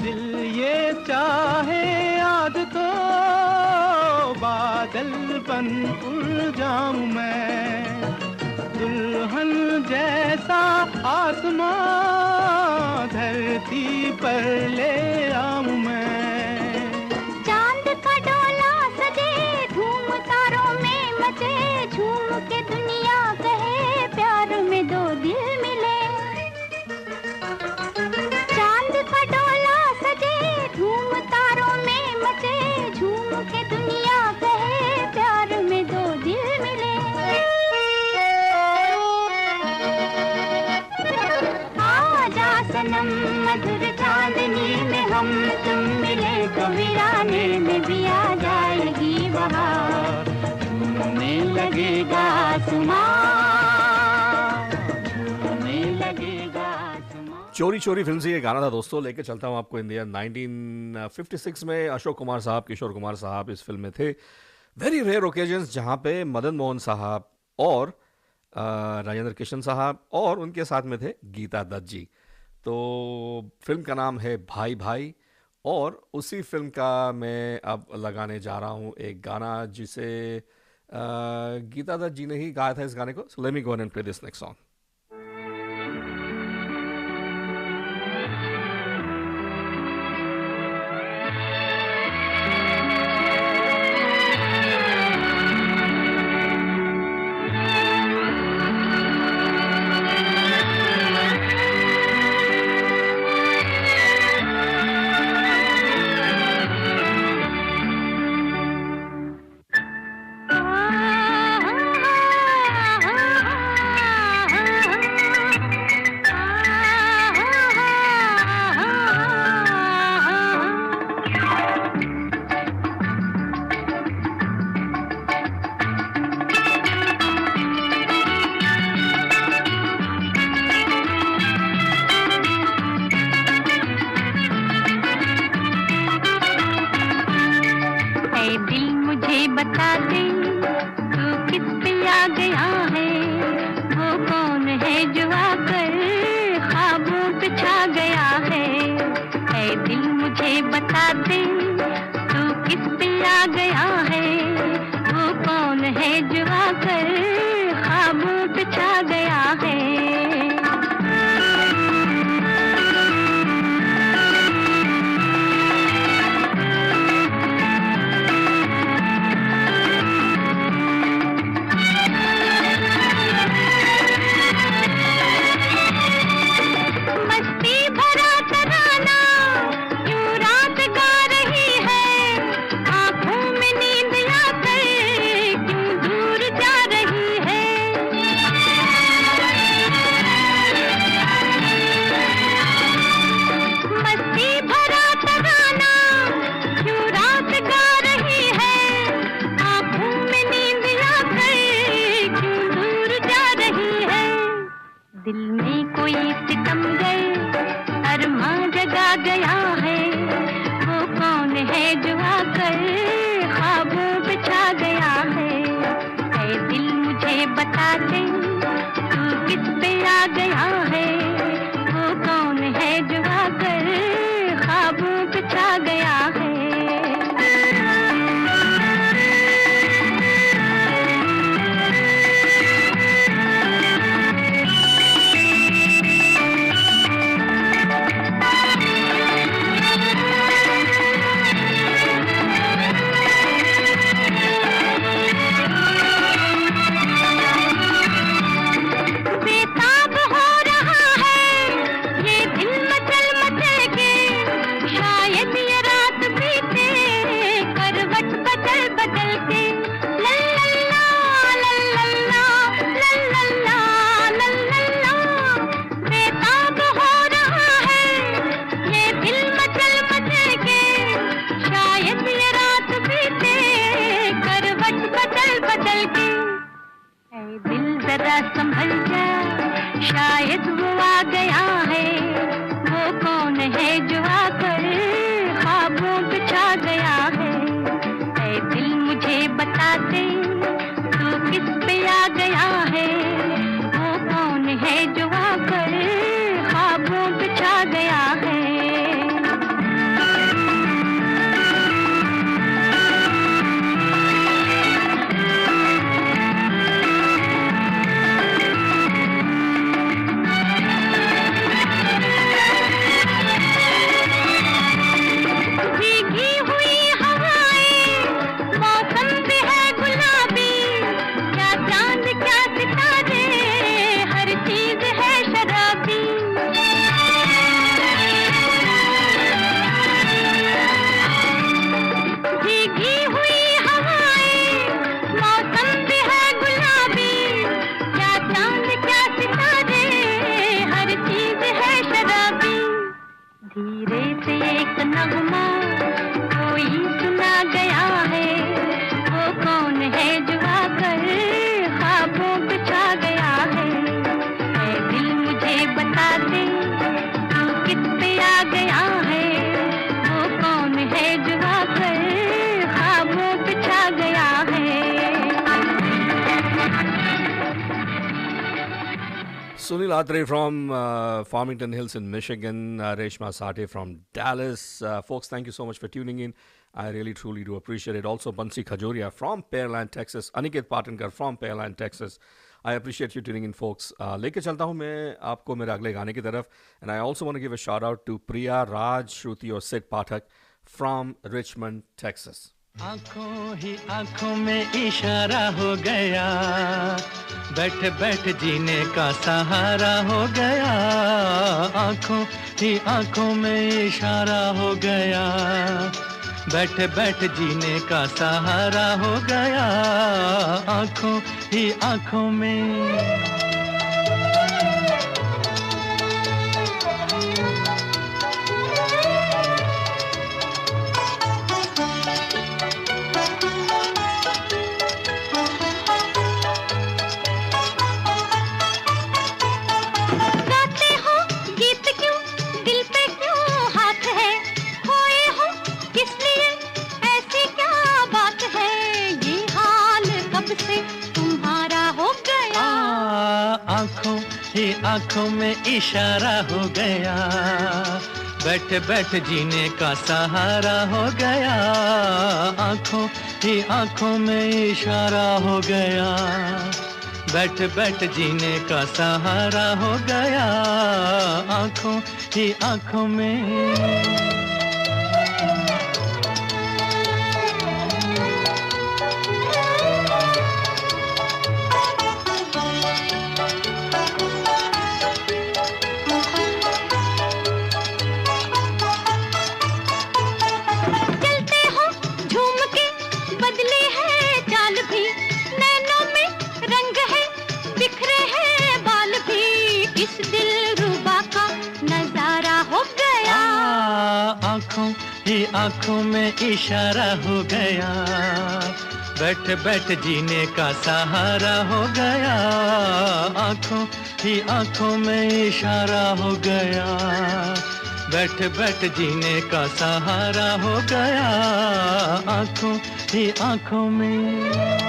S10: दिल ये चाहे आज तो बादल बन उड़ जाऊं मैं दुल्हन जैसा आसमां धरती पर ले आऊं मैं
S5: चांद का डोला सजे धूम तारों में मचे झूम के दुनिया कहे प्यार में दो दिल मिले चांद का डोला सजे धूम तारों में मचे झूम के दुनिया कहे प्यार में दो दिल मिले आजा सनम मधुर चांदनी में हम तुम मिले तो वीराने में भी आ जाएगी बहार झूमने लगेगा आसमां झूमने लगेगा आसमां।
S3: चोरी चोरी फिल्म से ये गाना था दोस्तों। लेके चलता हूँ आपको इंडिया 1956 में अशोक कुमार साहब किशोर कुमार साहब इस फिल्म में थे। वेरी रेयर ओकेजन्स जहाँ पे मदन मोहन साहब और राजेंद्र किशन साहब और उनके साथ में थे गीता दत्त जी। तो फिल्म का नाम है भाई भाई और उसी फिल्म का मैं अब लगाने जा रहा हूँ एक गाना जिसे गीता दत्त जी ने ही गाया था इस गाने को। सो let me go and play this next song.
S5: है जो आकर ख्वाबों पे छा गया है। ऐ दिल मुझे बता दे तू किस पे आ गया है। वो कौन है जो आकर ख्वाबों पे छा गया है। दिल में कोई सितमगर अरमां जगा गया है। वो कौन है जो आकर ख्वाबों पे छा गया है। ऐ दिल मुझे बता दे तू किस पे आ गया है। वो कौन है जो आकर ख्वाबों पे छा गया है। संभल जा शायद वो आ गया है। वो कौन है जो आकर ख्वाबों पे छा गया है। ऐ दिल मुझे बता दे तू किस पे आ गया है। वो कौन है जो आकर ख्वाबों पे छा गया है। धीरे से एक नगमा कोई सुना गया है। वो कौन है जो आकर ख्वाबों पे छा गया है। ऐ दिल मुझे बता दे तू किस पे आ गया है। वो कौन है जो आकर ख्वाबों पे छा गया है।
S3: Sunil Atre from Farmington Hills in Michigan, Reshma Sathe from Dallas. Folks, thank you so much for tuning in. I really, truly do appreciate it. Also, Bansi Khajoria from Pearland, Texas. Aniket Patankar from Pearland, Texas. I appreciate you tuning in, folks. लेके चलता हूँ मैं आपको मेरे अगले गाने की तरफ. And I also want to give a shout out to Priya, Raj, Shruti और Sid Pathak from Richmond, Texas.
S10: आंखों ही आंखों में इशारा हो गया, बैठ बैठ जीने का सहारा हो गया। आंखों ही आंखों में इशारा हो गया, बैठ बैठ जीने का सहारा हो गया। आंखों ही आंखों में ही आंखों में इशारा हो गया, बैठ बैठ जीने का सहारा हो गया, आंखों ही आंखों में इशारा हो गया, बैठ बैठ जीने का सहारा हो गया, आंखों ही आंखों में। आंखों में इशारा हो गया, बैठ बैठ जीने का सहारा हो गया, आंखों ही आंखों में इशारा हो गया, बैठ बैठ जीने का सहारा हो गया, आंखों ही आंखों में।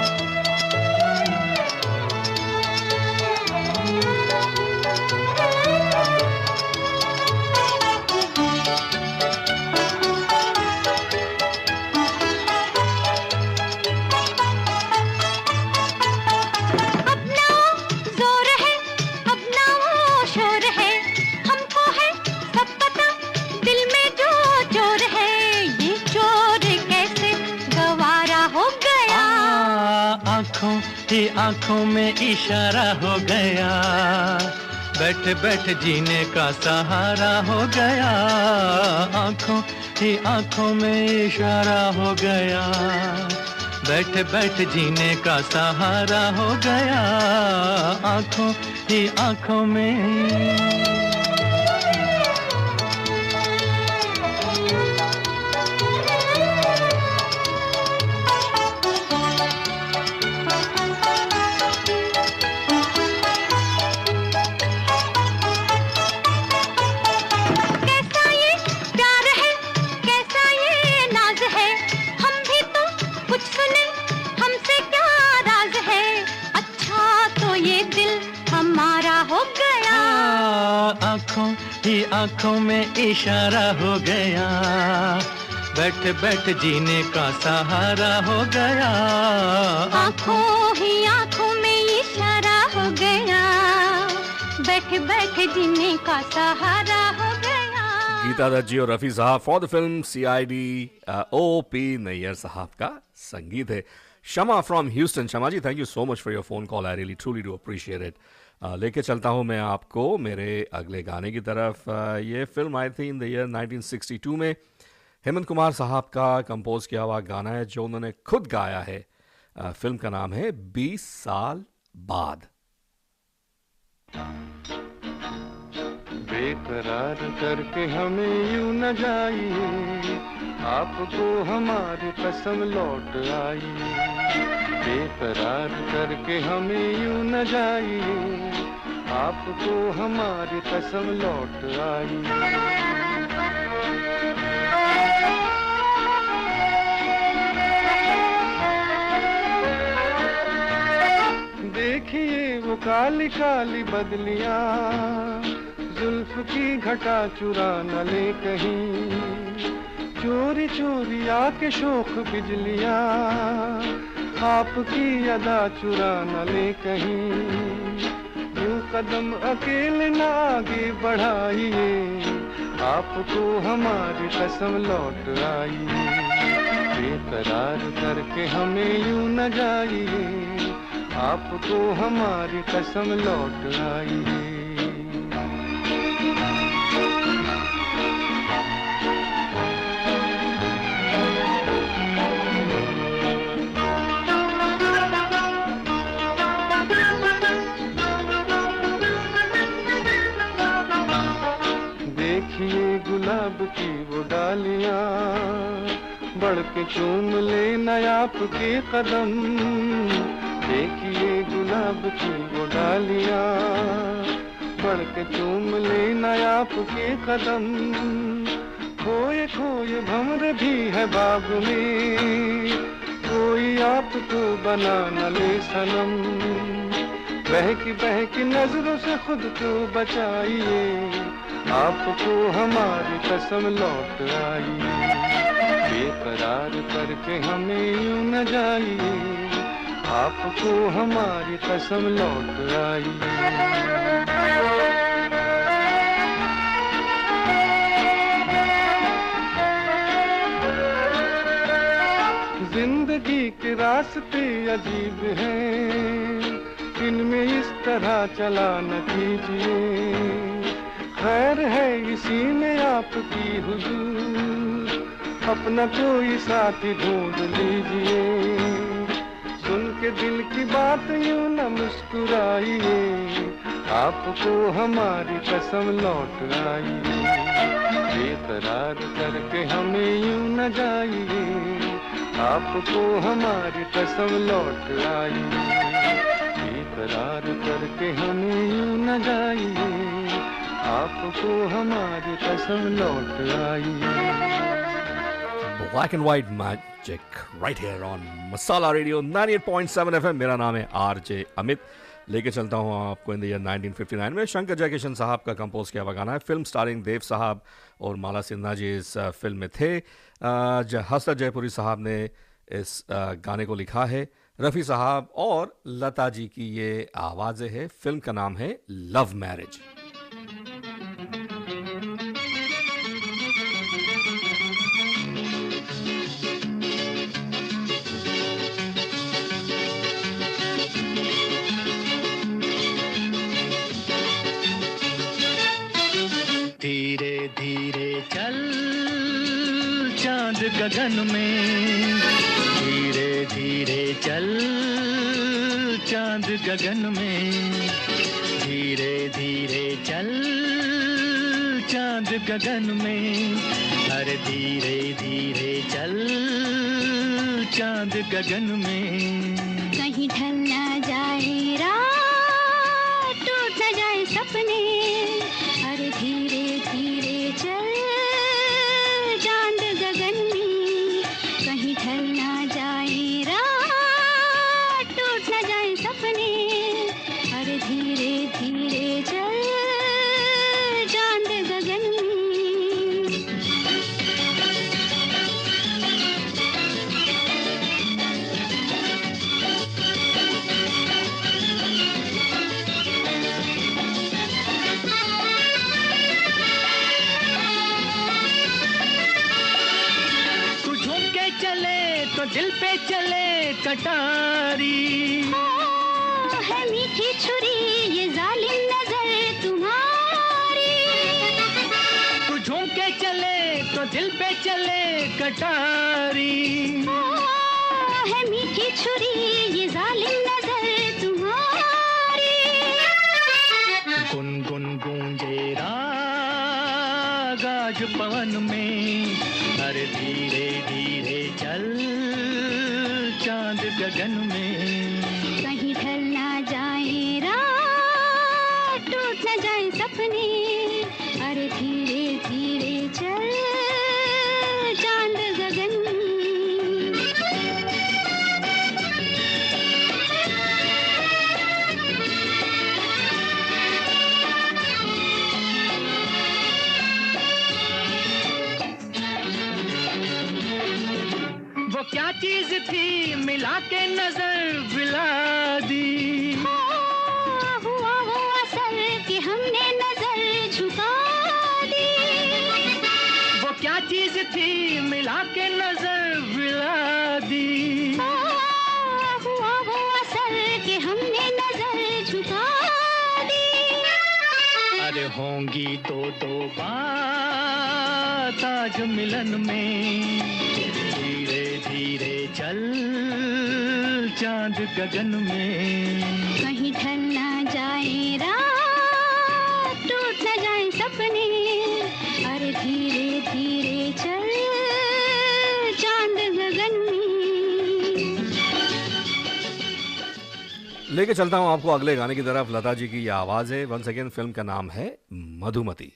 S10: आंखों में इशारा हो गया, बैठ बैठ जीने का सहारा हो गया, आंखों ही आंखों में इशारा हो गया, बैठ बैठ जीने का सहारा हो गया, आंखों ही आंखों में। आंखों में इशारा हो गया, बैठ बैठ जीने का सहारा हो गया,
S5: आंखों ही आंखों में इशारा हो गया, बैठ बैठ जीने का सहारा हो गया।
S3: गीता दत्त जी और Rafi sahab for the film CID, OP Nayyar sahab का संगीत है। Shama from Houston, Shama ji thank you so much for your phone call, I really truly do appreciate it. लेके चलता हूँ मैं आपको मेरे अगले गाने की तरफ। ये फिल्म आई थी इन द ईयर 1962 में, हेमंत कुमार साहब का कंपोज किया हुआ गाना है जो उन्होंने खुद गाया है। फिल्म का नाम है 20 साल बाद।
S10: बेकरार करके हमें यूं न जाइए, आपको हमारी कसम लौट आई, बेकरार करके हमें यूं न जाइए, आपको हमारी कसम लौट आई। देखिए वो काली काली बदलियां, जुल्फ की घटा चुरा न ले कहीं, चोरी चोरी आके शोख बिजलियां, आपकी अदा चुरा न ले कहीं, यूं कदम अकेले न आगे बढ़ाइए, आपको हमारी कसम लौट आई, बेकरार करके हमें यूं न जाइए, आपको हमारी कसम लौट आई। गुलाब की वो डालियां, बढ़ के चूम ले नयाप के कदम, देखिए गुलाब की वो डालियां, बढ़ के चूम ले नयाप के कदम, खोए खोए भंवर भी है बाग में, कोई आपको बना न ले सनम, बहकी नजरों से खुद को बचाइए, आपको हमारी कसम लौट आई, बेकरार करके हमें यूं न जाइए, आपको हमारी कसम लौट आई। जिंदगी के रास्ते अजीब हैं, इनमें इस तरह चला न कीजिए, खैर है इसी में आपकी हुजूर, अपना कोई साथी ढूंढ लीजिए, सुन के दिल की बात यूं न मुस्कुराइए, आपको हमारी कसम लौट आई, बेकरार करके हमें यूं न जाइए, आपको हमारी कसम लौट आई, बेकरार करके हमें यूं न जाइए, आपको हमारी कसम लौट आई।
S3: Black and White Magic right here on Masala Radio 98.7 FM। मेरा नाम है आरजे अमित। लेके चलता हूँ आपको इन द ईयर 1959 में शंकर जयकिशन साहब का कंपोज किया हुआ गाना है। फिल्म स्टारिंग देव साहब और माला सिन्हा जी इस फिल्म में थे। हसरत जयपुरी साहब ने इस गाने को लिखा है। रफ़ी साहब और लता जी की ये आवाज़ें हैं। फिल्म का नाम है लव मैरिज।
S10: धीरे धीरे चल चांद गगन में, धीरे धीरे चल चांद गगन में, धीरे धीरे चल चांद गगन में, अरे धीरे धीरे चल चांद गगन में।
S5: कहीं ढल ना जाए रात, टूट ना जाए सपने, अरे धीरे धीरे चल चांद गगन में, कहीं ढल ना जाए रात, टूट ना जाए सपने, अरे धीरे धीरे चल चांद गगन में।
S10: तो दिल पे चले कटारी,
S5: है मीठी छुरी ये जालिम नजर तुम्हारी,
S10: तू झूम के चले तो दिल पे चले कटारी,
S5: है मीठी छुरी ये जालिम नजर तुम्हारी,
S10: गुनगुन गूंजे राग आज पवन में, अरे धीरे धीरे चल चांद गगन में।
S5: कहीं ढल ना जाए रात, टूट ना जाए सपने, अरे धीरे धीरे चल चांद गगन में।
S10: वो क्या चीज थी मिला के नजर मिला दी,
S5: हुआ वो असर कि हमने नजर झुका दी,
S10: वो क्या चीज थी मिला के नजर मिला दी,
S5: हुआ वो असर कि हमने नजर झुका दी,
S10: अरे होंगी दो बात आज मिलन में, धीरे धीरे चल चांद गगन में।
S5: कहीं ढल ना जाए रात, टूट ना जाए सपने, अरे धीरे धीरे चल चांद गगन में।
S3: लेके चलता हूं आपको अगले गाने की तरफ। लता जी की ये आवाज है। वंस अगेन फिल्म का नाम है मधुमती।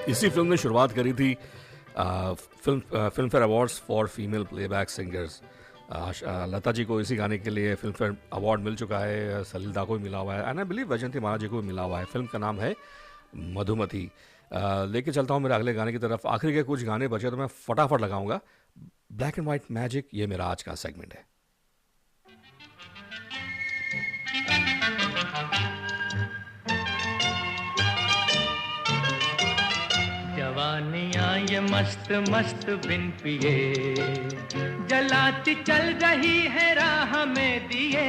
S3: इसी फिल्म ने शुरुआत करी थी Filmfare awards for female playback singers. Lata ji को इसी गाने के लिए फिल्म फेयर अवार्ड मिल चुका है, सलील को भी मिला हुआ है, एंड आई बिलीव वैजयंती माला जी को भी मिला हुआ है। फिल्म का नाम है मधुमती। लेके चलता हूँ मेरे अगले गाने की तरफ। आखिरी के कुछ गाने बचे तो मैं फटाफट लगाऊंगा। ब्लैक एंड वाइट मैजिक, ये मेरा आज का सेगमेंट है।
S10: जवानियाँ ये मस्त मस्त बिन पिए जलाती चल रही है राह में दिए,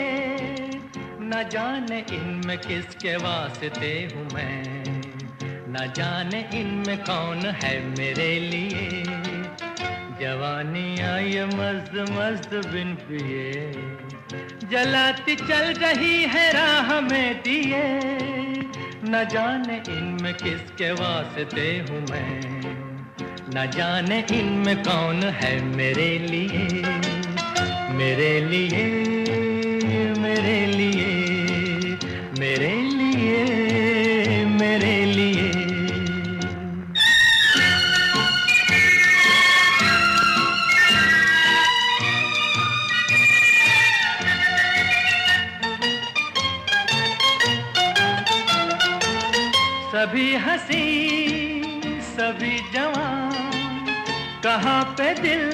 S10: न जाने इनमें किसके वास्ते हूँ मैं, न जाने इनमें कौन है मेरे लिए। जवानियाँ ये मस्त मस्त बिन पिए जलाती चल रही है राह में दिए, न जाने इनमें किसके वास्ते हूँ मैं, न जाने इनमें कौन है मेरे लिए, मेरे लिए, मेरे लिए, मेरे लिए, मेरे लिए। सभी हंसी सभी जवान कहाँ पे दिल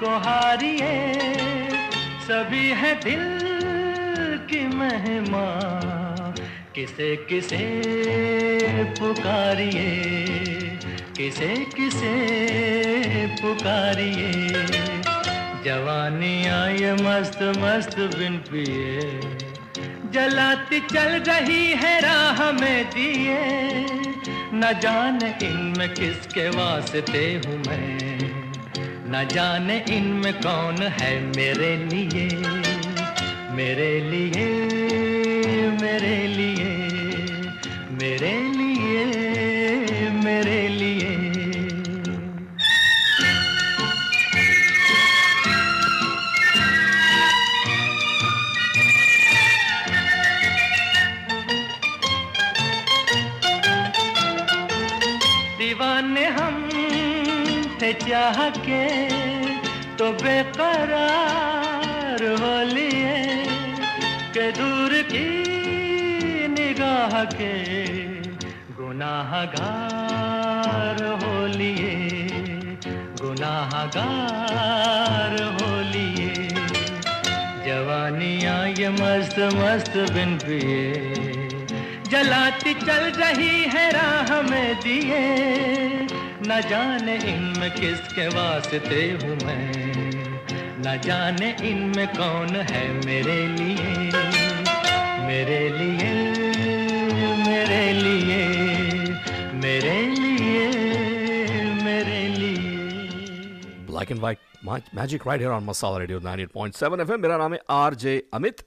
S10: को हारिए, सभी है दिल की महिमा किसे किसे पुकारिए, किसे किसे पुकारिए। जवानियाँ ये मस्त मस्त बिन पिए जलाती चल रही है राह में दिए, न जाने इनमें किसके वास्ते हूँ मैं, न जाने इनमें कौन है मेरे लिए, मेरे लिए, मेरे लिए, मेरे लिए, मेरे लिए। दीवाने हम थे चाह के तो बेकरार हो लिए, के दूर की निगाह के गुनाहगार हो लिए, गुनाहगार हो लिए। जवानियाँ ये मस्त मस्त बिन पिए जलाती चल रही है राह में दिए, न जाने इनमें किसके वास्ते हूँ मैं, न जाने इनमें कौन है मेरे लिए, मेरे लिए, मेरे लिए, मेरे लिए, मेरे लिए।
S3: Black and white magic right here on masala radio 98.7 FM। मेरा नाम है आरजे अमित।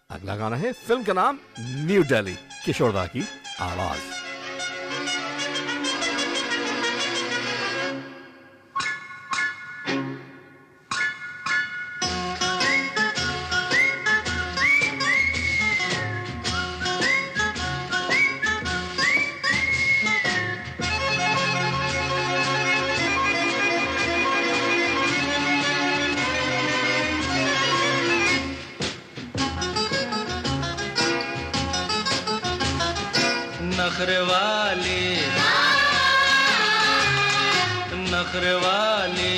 S3: अगला गाना है, फिल्म का नाम न्यू दिल्ली, किशोरदा की आवाज।
S10: नखरवाली नखरवाली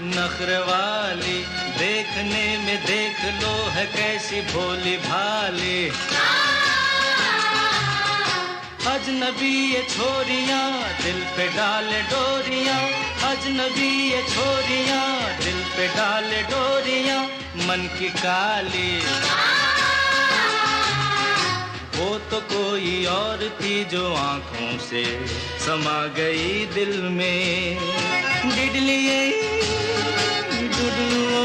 S10: नखरवाली, देखने में देख लो है कैसी भोली भाली। अजनबी ये छोरियां दिल पे डाले डोरियां, अजनबी ये छोरियां दिल पे डाले डोरियां, मन की काली। वो तो कोई और थी जो आंखों से समा गई दिल में। डिडलिए डुडलू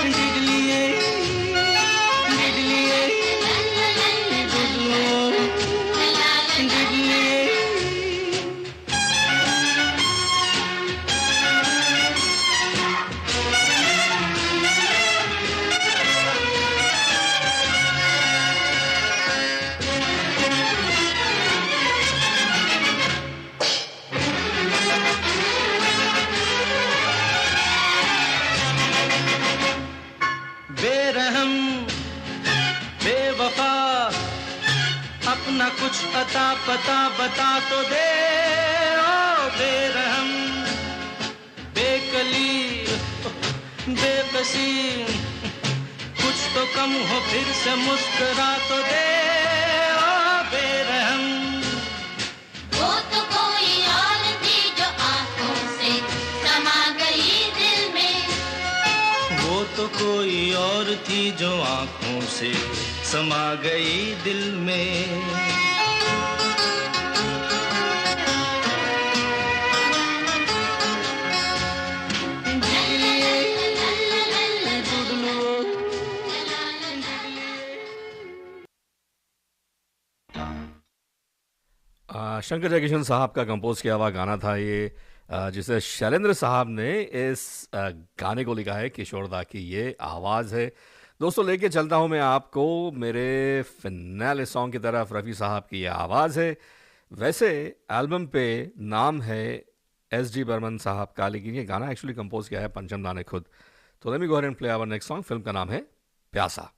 S10: डिडलिए डिडलिए डुडलू डिडलिए। बेरहम बेवफा अपना कुछ अता पता बता तो दे ओ बेरहम बेकली बेबसी कुछ तो कम हो फिर से मुस्कुरा तो दे ओ बेरहम
S8: वो तो कोई और थी जो आंखों से समा गई दिल में
S10: वो तो कोई और थी जो आंखों से समा गई दिल में
S3: शंकर जयकिशन साहब का कंपोज किया हुआ गाना था ये, जिसे शैलेंद्र साहब ने इस गाने को लिखा है। किशोर दा की ये आवाज़ है। दोस्तों लेके चलता हूँ मैं आपको मेरे फिनाले सॉन्ग की तरफ। रफ़ी साहब की ये आवाज़ है। वैसे एल्बम पे नाम है S.G. बर्मन साहब का, लेकिन ये गाना एक्चुअली कंपोज किया है पंचम दा ने खुद। तो let me go ahead and play our next song. Film का नाम है प्यासा।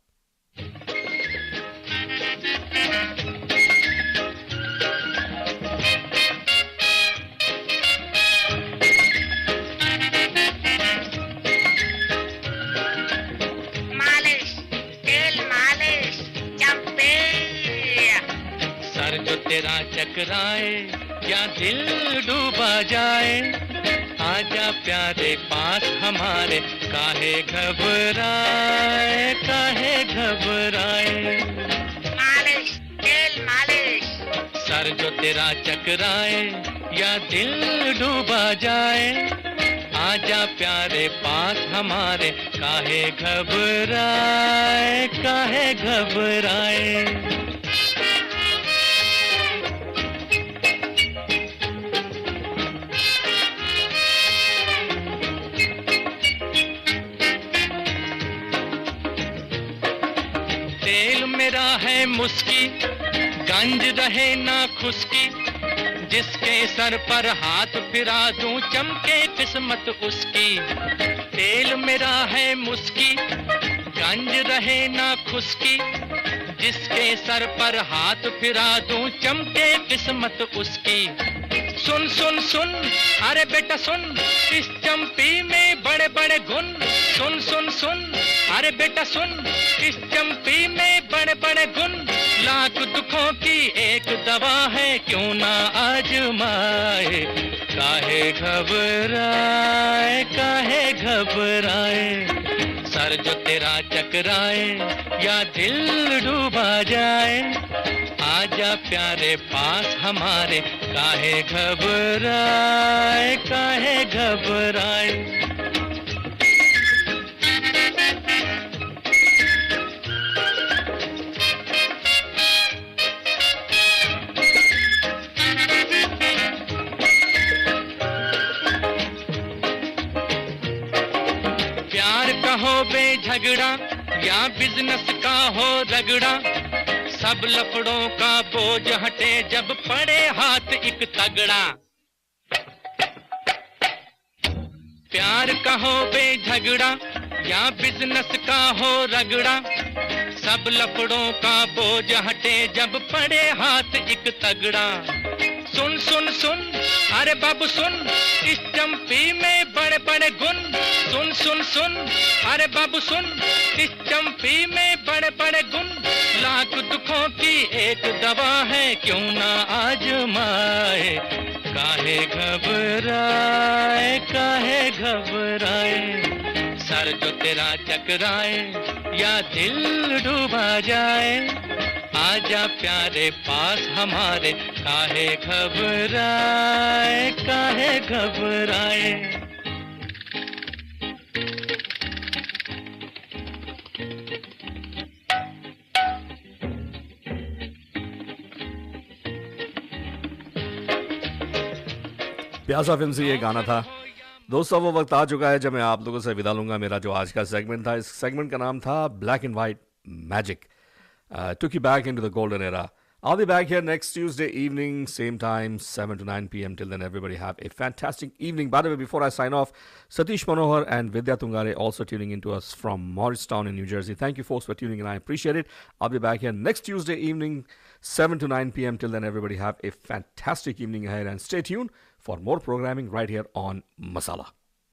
S10: तेरा चकराए या दिल डूबा जाए, आजा प्यारे पास हमारे, काहे घबराए काहे घबराए।
S11: मालिश तेल मालिश।
S10: सर जो तेरा चकराए या दिल डूबा जाए, आजा प्यारे पास हमारे, काहे घबराए काहे घबराए। तेल मेरा है मुस्की, गंज रहे ना खुशकी, जिसके सर पर हाथ फिरा दूं चमके किस्मत उसकी। तेल मेरा है मुस्की, गंज रहे ना खुशकी, जिसके सर पर हाथ फिरा दूं चमके किस्मत उसकी। सुन सुन सुन अरे बेटा सुन, इस चंपी में बड़े बड़े गुण। सुन सुन सुन अरे बेटा सुन, इस चंपी में बड़े बड़े गुण। लाख दुखों की एक दवा है, क्यों ना आजमाए। काहे घबराए काहे घबराए। सर जो तेरा चकराए या दिल डूबा जाए, आजा प्यारे पास हमारे, काहे घबराए काहे घबराए। प्यार का हो बेझगड़ा या बिजनेस का हो रगड़ा, सब लफड़ों का बोझ हटे जब पड़े हाथ एक तगड़ा। प्यार का हो बेझगड़ा या बिजनेस का हो रगड़ा, सब लफड़ों का बोझ हटे जब पड़े हाथ एक तगड़ा। सुन सुन सुन अरे बाबू सुन, इस चंपी में बड़े बड़े गुण। सुन सुन सुन अरे बाबू सुन, इस चंपी में बड़े बड़े गुण। लाख दुखों की एक दवा है, क्यों ना आजमाए। काहे घबराए काहे घबराए। सर जो तेरा चकराए या दिल डूबा जाए, आजा प्यारे पास हमारे, काहे घबराए काहे घबराए।
S3: प्यासा फिल्म से ये गाना था। दोस्तों वो वक्त आ चुका है जब मैं आप लोगों से विदा लूंगा। मेरा जो आज का सेगमेंट था, इस सेगमेंट का नाम था black and white magic, took you back into the golden era. I'll be back here next Tuesday evening, same time, 7 to 9 p.m. Till then, everybody have a fantastic evening. By the way, before I sign off, Satish Manohar and Vidya Tungare also tuning into us from Morristown in New Jersey. Thank you, folks, for tuning in. I appreciate it. I'll be back here next Tuesday evening, 7 to 9 p.m. Till then, everybody have a fantastic evening ahead and stay tuned for more programming right here on Masala.